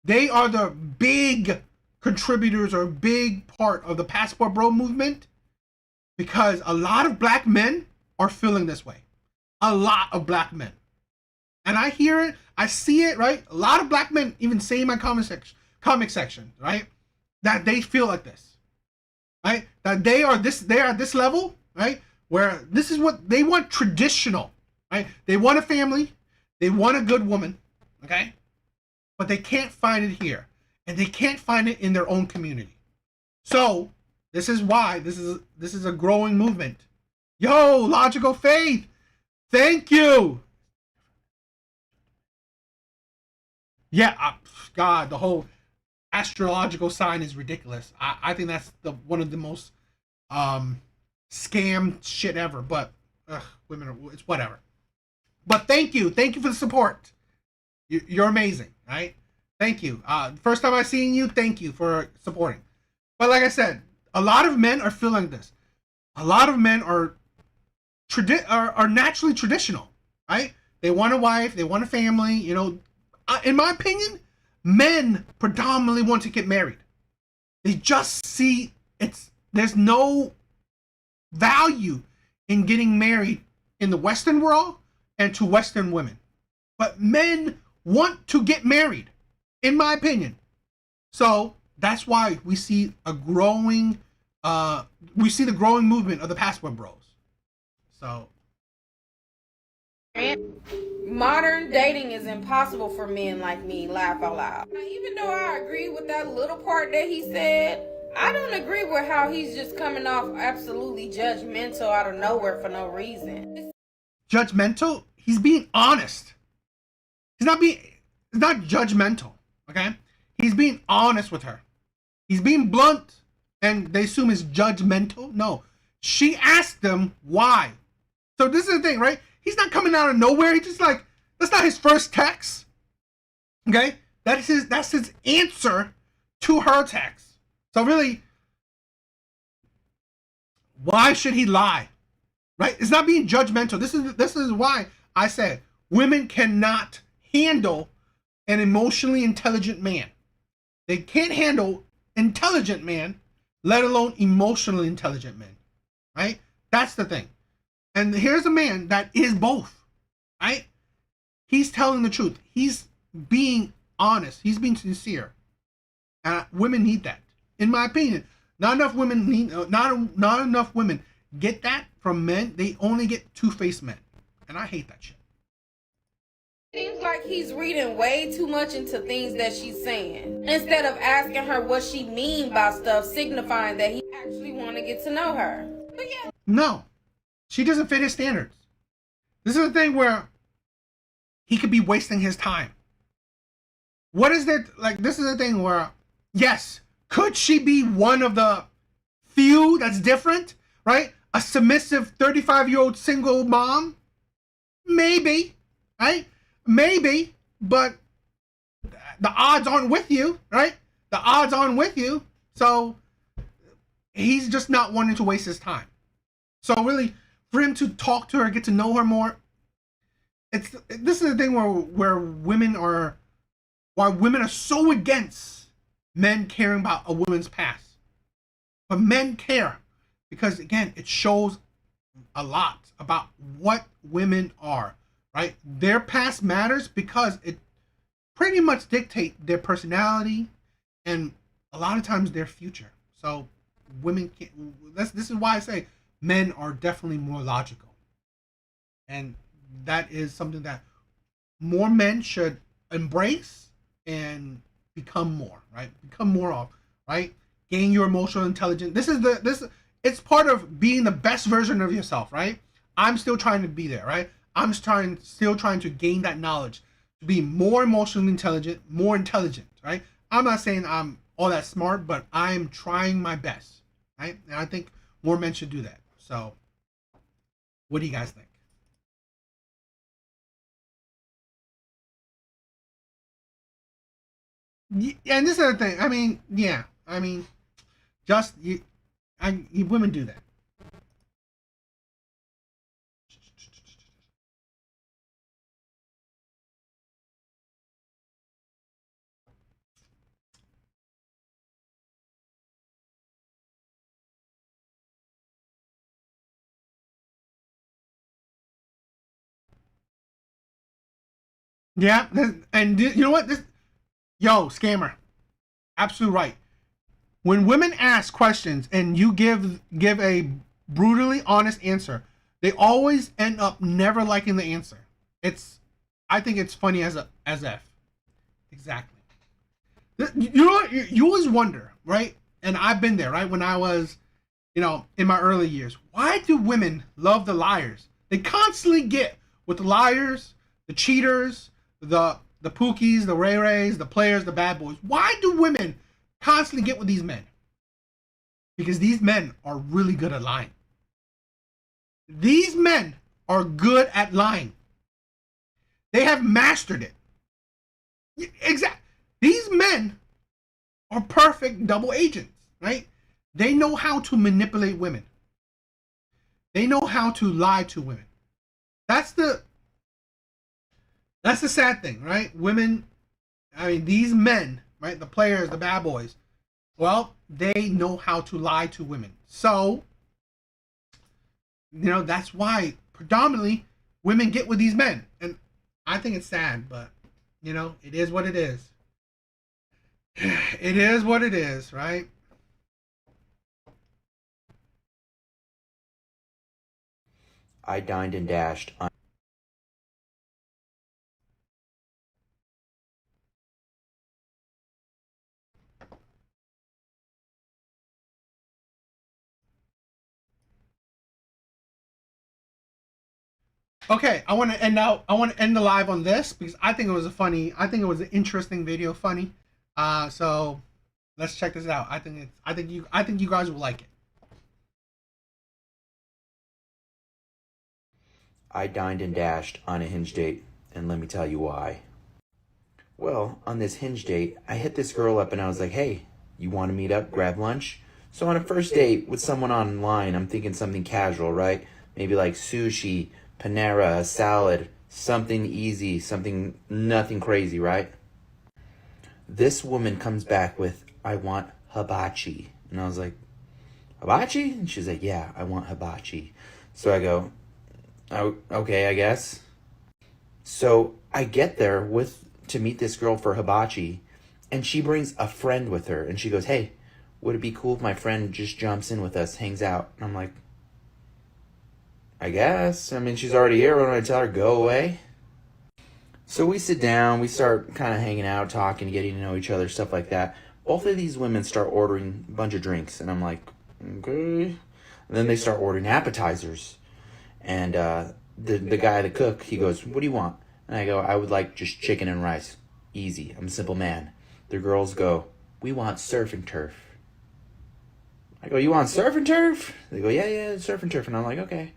They are the big contributors or big part of the passport bro movement because a lot of black men are feeling this way. A lot of black men. And I hear it. I see it, right? A lot of black men even say in my comic section, right, that they feel like this, right? That they are at this level, right? Where this is what they want, traditional, right? They want a family, they want a good woman, okay? But they can't find it here. And they can't find it in their own community. So this is why this is a growing movement. Yo, Logical Faith, thank you. Yeah, God, the whole astrological sign is ridiculous. I think that's one of the most scam shit ever. But women are, it's whatever. But thank you for the support. You're amazing, right? Thank you. First time I seen you, thank you for supporting. But like I said, a lot of men are feeling this. A lot of men are naturally traditional, right? They want a wife, they want a family. You know, in my opinion, men predominantly want to get married. They just see there's no value in getting married in the Western world and to Western women. But men want to get married, in my opinion. So that's why we see the growing movement of the passport bros. So Modern dating is impossible for men like me, laugh out loud. Now, even though I agree with that little part that he said, I don't agree with how he's just coming off absolutely judgmental out of nowhere for no reason. Judgmental? He's being honest. He's not judgmental, okay? He's being honest with her. He's being blunt, and they assume it's judgmental. No. She asked them why. So this is the thing, right? He's not coming out of nowhere. He's just like, that's not his first text. Okay? That's his answer to her text. So really, why should he lie? Right? It's not being judgmental. This is why I said women cannot handle an emotionally intelligent man. They can't handle intelligent man, let alone emotionally intelligent men. Right? That's the thing. And here's a man that is both. Right? He's telling the truth. He's being honest. He's being sincere. Women need that, in my opinion. Not enough women get that from men. They only get two-faced men, and I hate that shit. Seems like he's reading way too much into things that she's saying, instead of asking her what she mean by stuff, signifying that he actually want to get to know her. But yeah. No, she doesn't fit his standards. This is the thing where he could be wasting his time. What is that? Like, this is the thing where, yes, could she be one of the few that's different, right? A submissive 35-year-old single mom? Maybe, right? Maybe, but the odds aren't with you, right? The odds aren't with you. So he's just not wanting to waste his time. So really, for him to talk to her, get to know her more, this is the thing where women are so against men caring about a woman's past. But men care because, again, it shows a lot about what women are, right? Their past matters because it pretty much dictates their personality and a lot of times their future. So women can't. This is why I say men are definitely more logical, and that is something that more men should embrace and become more, right? Become more of, right? Gain your emotional intelligence. It's part of being the best version of yourself, right? I'm still trying to be there, right? I'm still trying to gain that knowledge to be more emotionally intelligent, more intelligent, right? I'm not saying I'm all that smart, but I'm trying my best, right? And I think more men should do that. So, what do you guys think? Yeah, and this is the thing. I mean, yeah. I mean, just women do that. Yeah, and you know what? Yo, scammer, absolute right. When women ask questions and you give a brutally honest answer, they always end up never liking the answer. It's, I think it's funny as f. Exactly. You know what? You always wonder, right? And I've been there, right? When I was, in my early years, why do women love the liars? They constantly get with the liars, the cheaters, the pookies, the ray rays, the players, the bad boys. Why do women constantly get with these men? Because these men are really good at lying. These men are good at lying. They have mastered it. Exactly. These men are perfect double agents, right? They know how to manipulate women. They know how to lie to women. That's the sad thing, right? Women, I mean, these men, right? The players, the bad boys, well, they know how to lie to women. So, that's why predominantly women get with these men. And I think it's sad, but, it is what it is. It is what it is, right? I dined and dashed on. Okay, I want to end out. I want to end the live on this because I think it was an interesting video, funny. So let's check this out. I think you guys will like it. I dined and dashed on a Hinge date, and let me tell you why. Well, on this Hinge date, I hit this girl up and I was like, hey, you want to meet up, grab lunch? So on a first date with someone online, I'm thinking something casual, right? Maybe like sushi, Panera, a salad, something easy, something, nothing crazy, right? This woman comes back with, I want hibachi. And I was like, hibachi? And she's like, yeah, I want hibachi. So I go, oh, okay, I guess. So I get there to meet this girl for hibachi, and she brings a friend with her, and she goes, hey, would it be cool if my friend just jumps in with us, hangs out? And I'm like, I guess. I mean, she's already here. Why don't I tell her, go away? So we sit down, we start kind of hanging out, talking, getting to know each other, stuff like that. Both of these women start ordering a bunch of drinks, and I'm like, okay. And then they start ordering appetizers. And the guy, the cook, he goes, what do you want? And I go, I would like just chicken and rice. Easy. I'm a simple man. The girls go, we want surf and turf. I go, you want surf and turf? They go, yeah, surf and turf. And I'm like, okay.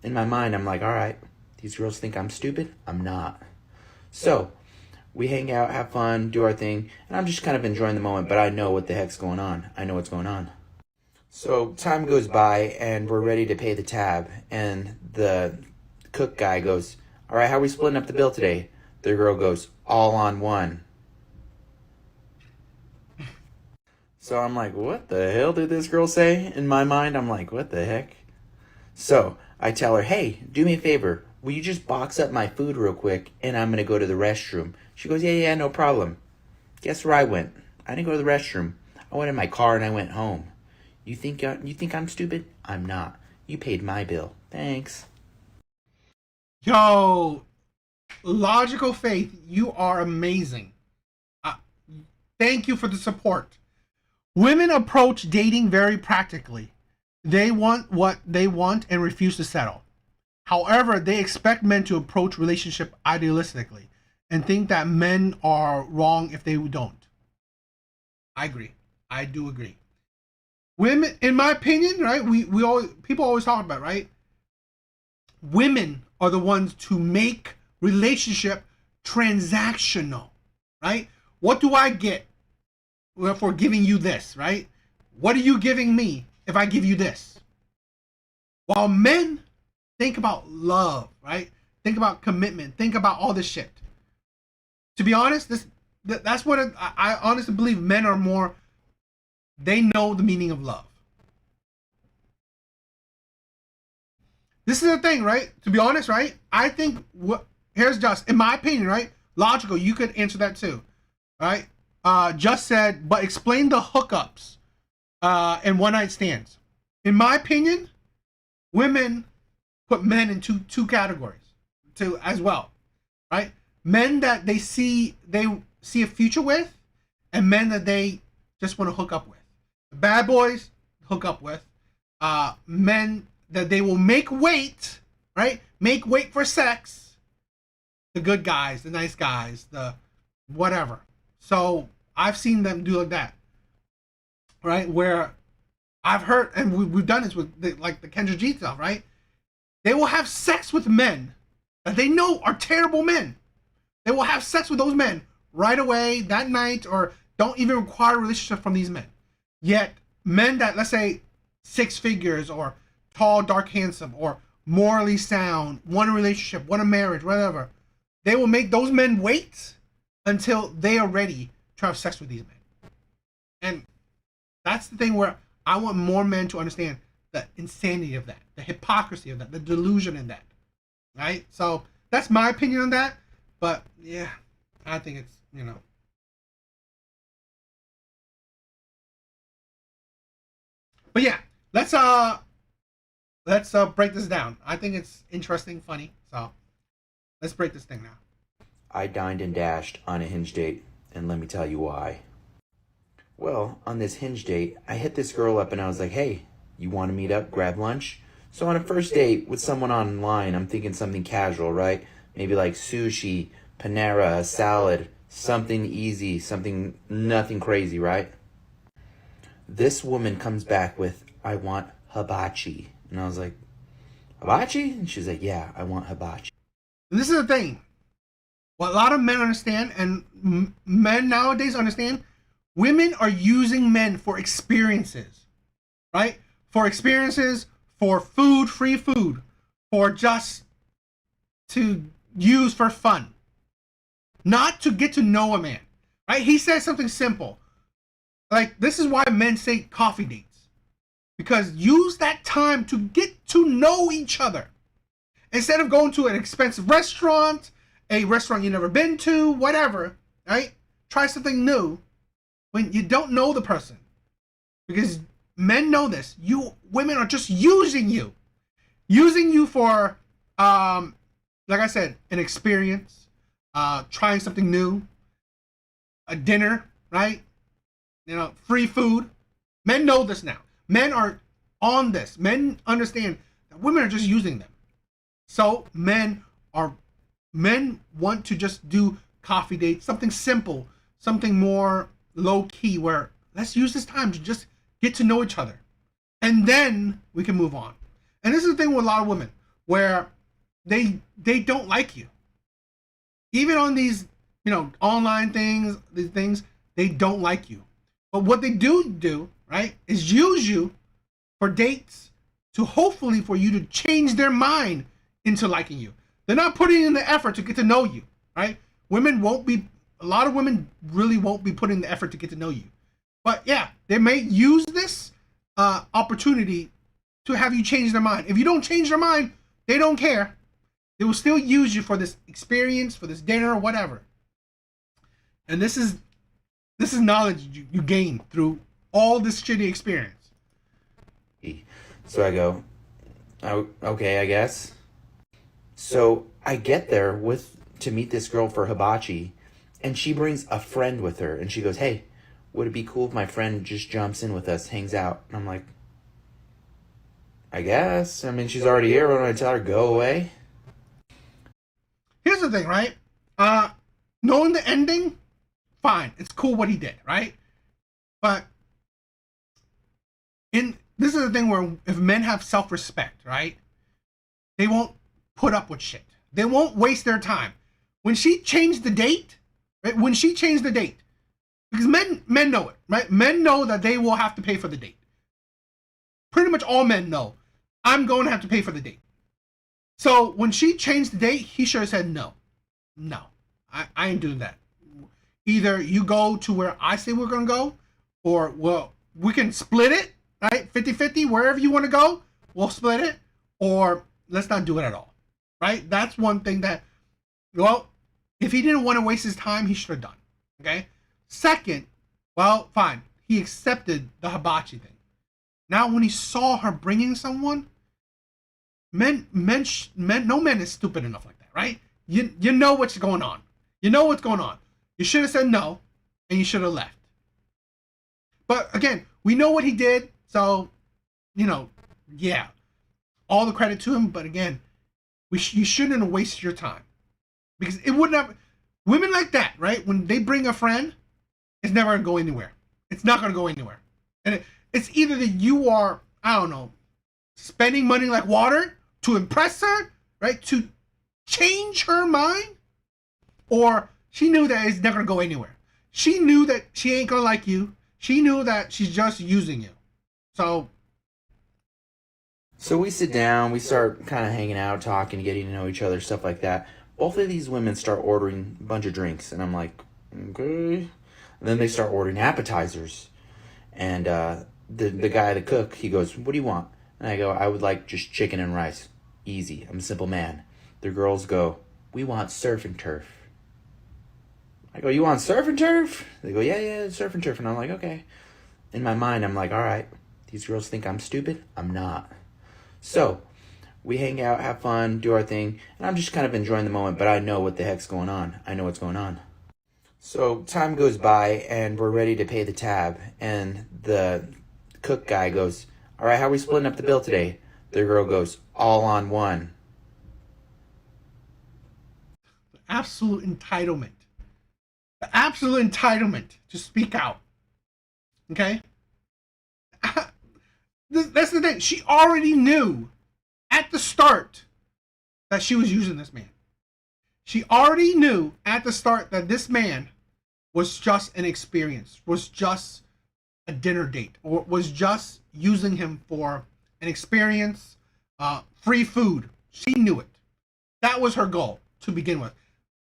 In my mind, I'm like, all right, these girls think I'm stupid. I'm not. So we hang out, have fun, do our thing. And I'm just kind of enjoying the moment, but I know what the heck's going on. I know what's going on. So time goes by, and we're ready to pay the tab. And the cook guy goes, all right, how are we splitting up the bill today? The girl goes, all on one. So I'm like, what the hell did this girl say? In my mind, I'm like, what the heck? So I tell her, hey, do me a favor. Will you just box up my food real quick, and I'm going to go to the restroom? She goes, yeah, no problem. Guess where I went? I didn't go to the restroom. I went in my car and I went home. You think I'm stupid? I'm not. You paid my bill. Thanks. Yo, Logical Faith, you are amazing. Thank you for the support. Women approach dating very practically. They want what they want and refuse to settle. However, they expect men to approach relationship idealistically and think that men are wrong if they don't. I agree. I do agree. Women, in my opinion, right? People always talk about, right? Women are the ones to make relationship transactional, right? What do I get for giving you this, right? What are you giving me if I give you this? While men think about love, right? Think about commitment. Think about all this shit. To be honest, that's what I honestly believe. Men are more. They know the meaning of love. This is the thing, right? To be honest, right? I think here's just in my opinion, right? Logical, you could answer that too, right? Just said, but explain the hookups and one night stands. In my opinion, women put men in two categories too as well, right? Men that they see a future with, and men that they just want to hook up with. The bad boys hook up with. Men that they will make wait, right? Make wait for sex. The good guys, the nice guys, the whatever. So I've seen them do like that, right? Where I've heard, and we've done this with the Kendra G stuff, right? They will have sex with men that they know are terrible men. They will have sex with those men right away that night, or don't even require a relationship from these men. Yet men that, let's say, 6 figures, or tall, dark, handsome, or morally sound, want a relationship, want a marriage, whatever, they will make those men wait until they are ready to have sex with these men. And that's the thing where I want more men to understand the insanity of that, the hypocrisy of that, the delusion in that, right? So that's my opinion on that. But yeah, I think it's, But yeah, let's break this down. I think it's interesting, funny. So let's break this thing down. I dined and dashed on a Hinge date, and let me tell you why. Well, on this Hinge date, I hit this girl up and I was like, hey, you want to meet up, grab lunch? So on a first date with someone online, I'm thinking something casual, right? Maybe like sushi, Panera, a salad, something easy, something, nothing crazy, right? This woman comes back with, I want hibachi. And I was like, hibachi? And she's like, yeah, I want hibachi. And this is the thing. What a lot of men understand, and men nowadays understand, women are using men for experiences, right? For experiences, for food, free food, for just to use for fun. Not to get to know a man, right? He says something simple. Like, this is why men say coffee dates. Because use that time to get to know each other. Instead of going to an expensive restaurant, a restaurant you've never been to, whatever, right? Try something new when you don't know the person. Because men know this. Women are just using you. Using you for, like I said, an experience, trying something new, a dinner, right? Free food. Men know this now. Men are on this. Men understand that women are just using them. So men want to just do coffee dates, something simple, something more low key, where let's use this time to just get to know each other. And then we can move on. And this is the thing with a lot of women, where they don't like you. Even on these, online things, these things, they don't like you. But what they do, right, is use you for dates to hopefully for you to change their mind into liking you. They're not putting in the effort to get to know you, right? A lot of women really won't be putting the effort to get to know you. But yeah, they may use this opportunity to have you change their mind. If you don't change their mind, they don't care. They will still use you for this experience, for this dinner, or whatever. And this is knowledge you gain through all this shitty experience. So I go, okay, I guess. So I get there to meet this girl for hibachi, and she brings a friend with her, and she goes, hey, would it be cool if my friend just jumps in with us, hangs out? And I'm like, I guess. I mean, she's already here. Why don't I tell her, go away? Here's the thing, right? Knowing the ending, fine. It's cool what he did, right? But this is the thing where if men have self-respect, right? They won't put up with shit. They won't waste their time. When she changed the date, right? Because men know it, right? Men know that they will have to pay for the date. Pretty much all men know, I'm going to have to pay for the date. So when she changed the date, he should have said no. No, I ain't doing that. Either you go to where I say we're going to go, or, well, we can split it, right? 50-50, wherever you want to go, we'll split it, or let's not do it at all, right? That's one thing that, well, if he didn't want to waste his time, he should have done. Okay. Second, well, fine. He accepted the hibachi thing. Now, when he saw her bringing someone, no man is stupid enough like that, right? You know what's going on. You know what's going on. You should have said no, and you should have left. But again, we know what he did, so yeah, all the credit to him. But again, you shouldn't have wasted your time, because it wouldn't have. Women like that, right? When they bring a friend, it's never gonna go anywhere. It's not gonna go anywhere, and it's either that you are, I don't know, spending money like water to impress her, right? To change her mind, or she knew that it's never gonna go anywhere. She knew that she ain't gonna like you. She knew that she's just using you. So we sit down, we start kind of hanging out, talking, getting to know each other, stuff like that. Both of these women start ordering a bunch of drinks, and I'm like, okay. And then they start ordering appetizers. And the guy, the cook, he goes, what do you want? And I go, I would like just chicken and rice. Easy. I'm a simple man. The girls go, we want surf and turf. I go, you want surf and turf? They go, yeah, surf and turf. And I'm like, okay. In my mind, I'm like, all right, these girls think I'm stupid. I'm not. So we hang out, have fun, do our thing. And I'm just kind of enjoying the moment, but I know what the heck's going on. I know what's going on. So time goes by, and we're ready to pay the tab. And the cook guy goes, all right, how are we splitting up the bill today? The girl goes, all on one. absolute entitlement. The absolute entitlement to speak out. Okay? That's the thing. She already knew at the start that she was using this man. She already knew at the start that this man was just an experience, was just a dinner date, or was just using him for an experience, free food. She knew it. That was her goal to begin with.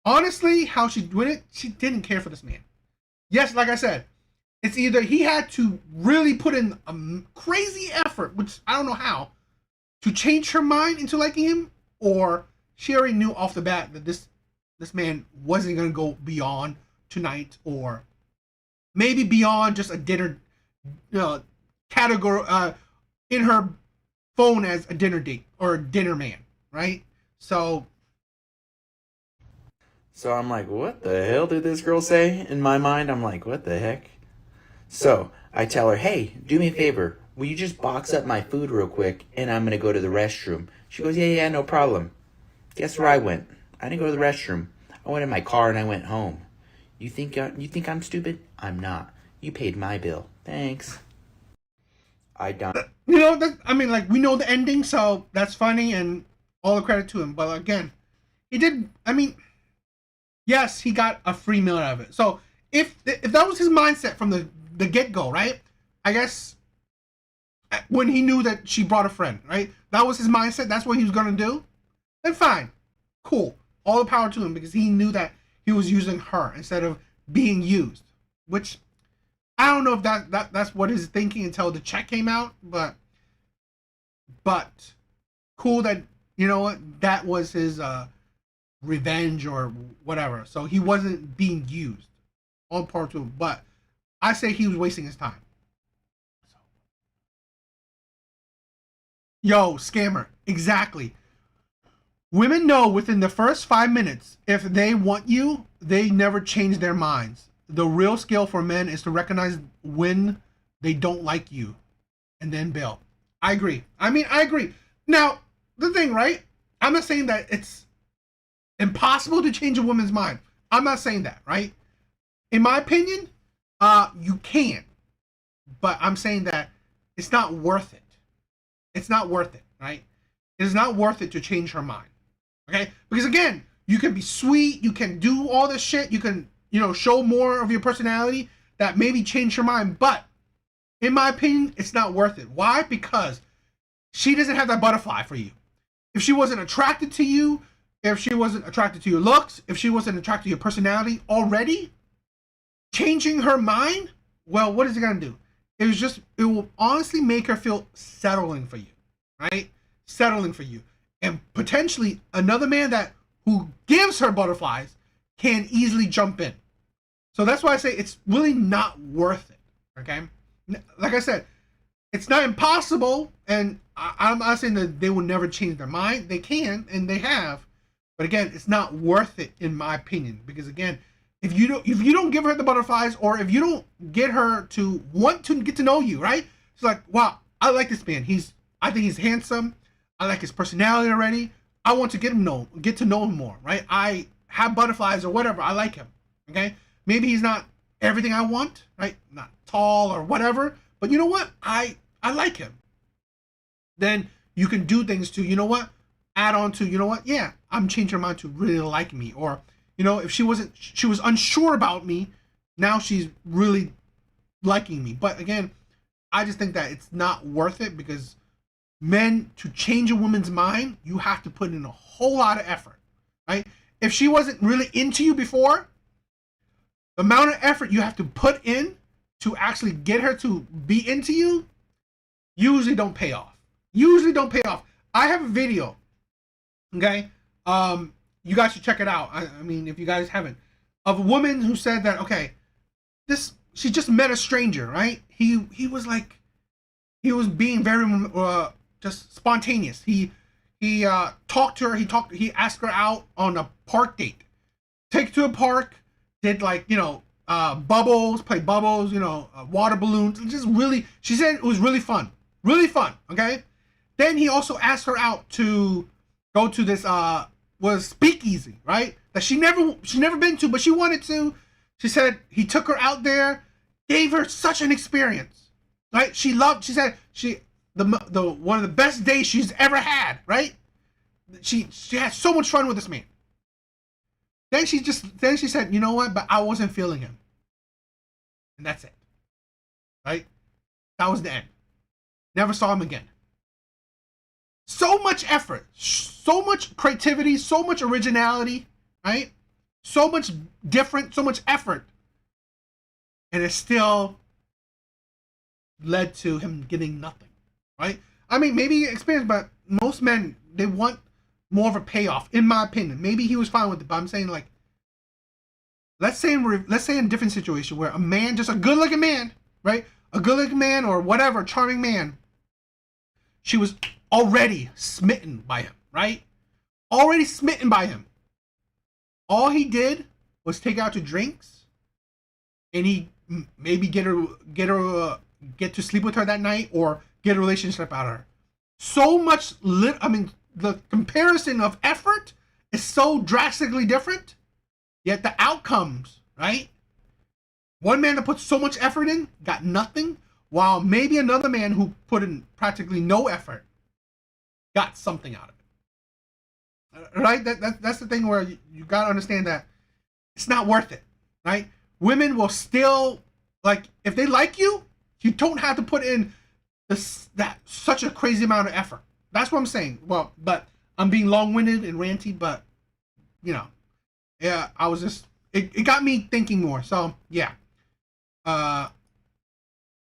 Honestly, how she did it, she didn't care for this man. Yes, like I said, it's either he had to really put in a crazy effort, which I don't know how, to change her mind into liking him, or she already knew off the bat that this man wasn't going to go beyond tonight, or maybe beyond just a dinner category in her phone as a dinner date or a dinner man, right? So I'm like, what the hell did this girl say? In my mind, I'm like, what the heck? So I tell her, hey, do me a favor. Will you just box up my food real quick, and I'm going to go to the restroom. She goes, yeah, no problem. Guess where I went? I didn't go to the restroom. I went in my car and I went home. You think I'm stupid? I'm not. You paid my bill. Thanks. I done. You know, we know the ending, so that's funny, and all the credit to him. But again, he did. Yes, he got a free meal out of it. So if that was his mindset from the get go, right? I guess when he knew that she brought a friend, right? That was his mindset. That's what he was gonna do. Then fine, cool. All the power to him, because he knew that he was using her instead of being used. Which I don't know if that's what he's thinking until the check came out, but cool that, you know what, that was his revenge or whatever. So he wasn't being used. All part to him. But I say he was wasting his time. So. Yo, scammer. Exactly. Women know within the first 5 minutes if they want you, they never change their minds. The real skill for men is to recognize when they don't like you and then bail. I agree. I agree. Now, the thing, right? I'm not saying that it's impossible to change a woman's mind. I'm not saying that, right? In my opinion, you can. But I'm saying that it's not worth it. It's not worth it, right? It is not worth it to change her mind. Okay? Because again, you can be sweet, you can do all this shit, you can, show more of your personality that maybe change her mind, but in my opinion, it's not worth it. Why? Because she doesn't have that butterfly for you. If she wasn't attracted to you, if she wasn't attracted to your looks, if she wasn't attracted to your personality already, changing her mind, well, what is it gonna do? It will honestly make her feel settling for you, right? Settling for you. And potentially another man who gives her butterflies can easily jump in. So that's why I say it's really not worth it. Okay, like I said, it's not impossible, and I'm not saying that they will never change their mind. They can, and they have, but again, it's not worth it in my opinion. Because again, if you don't give her the butterflies, or if you don't get her to want to get to know you, right? It's like, wow, I like this man. I think he's handsome. I like his personality already. I want to get to know him more, right? I have butterflies or whatever. I like him. Okay, maybe he's not everything I want, right? Not tall or whatever, but you know what? I like him. Then you can do things to, you know what? Add on to, you know what? Yeah, I'm changing her mind to really like me. Or, you know, if she was unsure about me, now she's really liking me. But again, I just think that it's not worth it, because men, to change a woman's mind, you have to put in a whole lot of effort, right? If she wasn't really into you before, the amount of effort you have to put in to actually get her to be into you usually don't pay off. I have a video, okay? You guys should check it out. I mean, if you guys haven't, of a woman who said that, okay, she just met a stranger, right? He was being very just spontaneous. He talked to her. He asked her out on a park date. Take her to a park. Did bubbles, played bubbles, water balloons. Just really, she said it was really fun. Really fun, okay? Then he also asked her out to go to this was speakeasy, right? That she never been to, but she wanted to. She said he took her out there, gave her such an experience, right? She said the one of the best days she's ever had, right? She had so much fun with this man. Then she said, you know what? But I wasn't feeling him, and that's it, right? That was the end. Never saw him again. So much effort, so much creativity, so much originality, right? So much different, so much effort, and it still led to him getting nothing, right? I mean, maybe experience, but most men, they want more of a payoff, in my opinion. Maybe he was fine with it, but I'm saying, like, let's say in a different situation where a man, just a good-looking man, right? A good-looking man or whatever, charming man, she was already smitten by him, right? Already smitten by him. All he did was take her out to drinks, and he maybe get to sleep with her that night, or get a relationship out of her. So much the comparison of effort is so drastically different, yet the outcomes, right? One man that put so much effort in got nothing, while maybe another man who put in practically no effort got something out of it. Right? That's the thing where you got to understand that it's not worth it, right? Women will still, like, if they like you, you don't have to put in such a crazy amount of effort. That's what I'm saying. Well, but I'm being long-winded and ranty, but, yeah, I was just, it got me thinking more. So, yeah.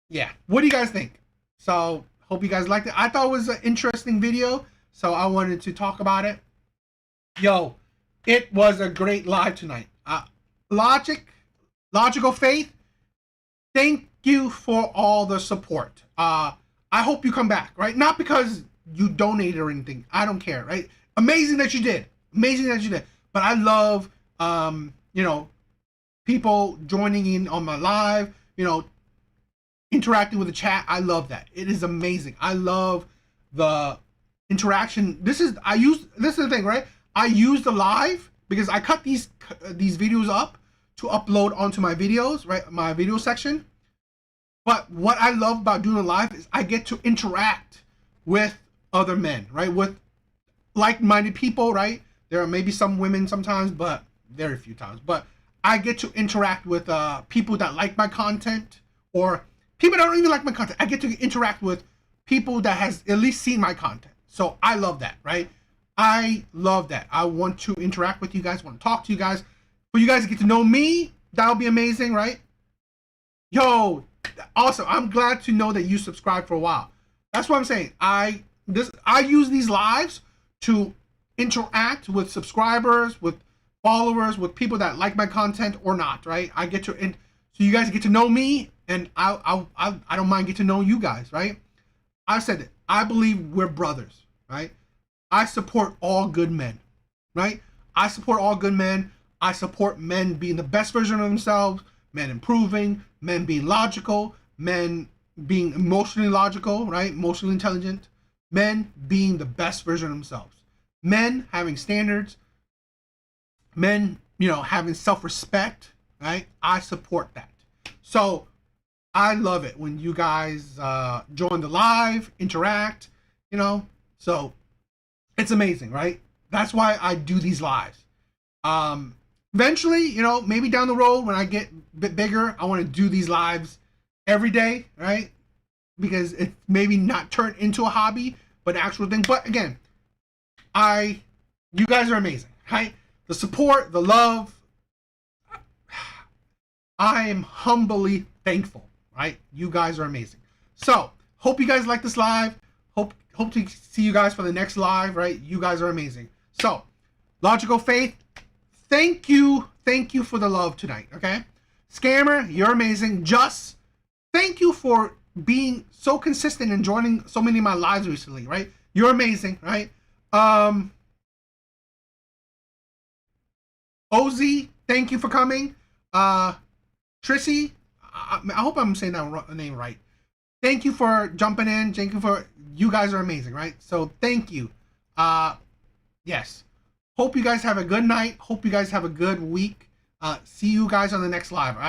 Yeah. What do you guys think? So, hope you guys liked it. I thought it was an interesting video, so I wanted to talk about it. Yo, it was a great live tonight. Logical Faith, thank you for all the support. I hope you come back, right? Not because you donated or anything. I don't care, right? Amazing that you did. But I love, people joining in on my live, interacting with the chat. I love that. It is amazing. I love the interaction. This is the thing, right? I use the live because I cut these videos up to upload onto my videos, right? My video section. But what I love about doing a live is I get to interact with other men, right? With like-minded people, right? There are maybe some women sometimes, but very few times. But I get to interact with people that like my content, or people that don't even like my content. I get to interact with people that has at least seen my content. So I love that, right? I love that. I want to interact with you guys, want to talk to you guys. For you guys to get to know me, that would be amazing, right? Yo, also, I'm glad to know that you subscribed for a while. That's what I'm saying. I use these lives to interact with subscribers, with followers, with people that like my content or not, right? I get to, and so you guys get to know me, and I don't mind get to know you guys, right? I said it. I believe we're brothers, right? I support all good men, right? I support all good men. I support men being the best version of themselves, men improving, men being logical, men being emotionally logical, right? Emotionally intelligent, men being the best version of themselves, men having standards, men, having self-respect, right? I support that. So I love it when you guys join the live, interact, so it's amazing, right? That's why I do these lives. Eventually, maybe down the road when I get a bit bigger, I want to do these lives every day, right? Because it's maybe not turned into a hobby, but an actual thing. But again, you guys are amazing, right? The support, the love, I am humbly thankful, right? You guys are amazing. So, hope you guys like this live. Hope to see you guys for the next live, right? You guys are amazing. So, Logical Faith, thank you for the love tonight, okay? Scammer, you're amazing. Just thank you for being so consistent and joining so many of my lives recently, right? You're amazing, right? Ozzy, thank you for coming. Trissy, I hope I'm saying that name right. Thank you for jumping in. Thank you you guys are amazing, right? So thank you. Yes. Hope you guys have a good night. Hope you guys have a good week. See you guys on the next live, all right?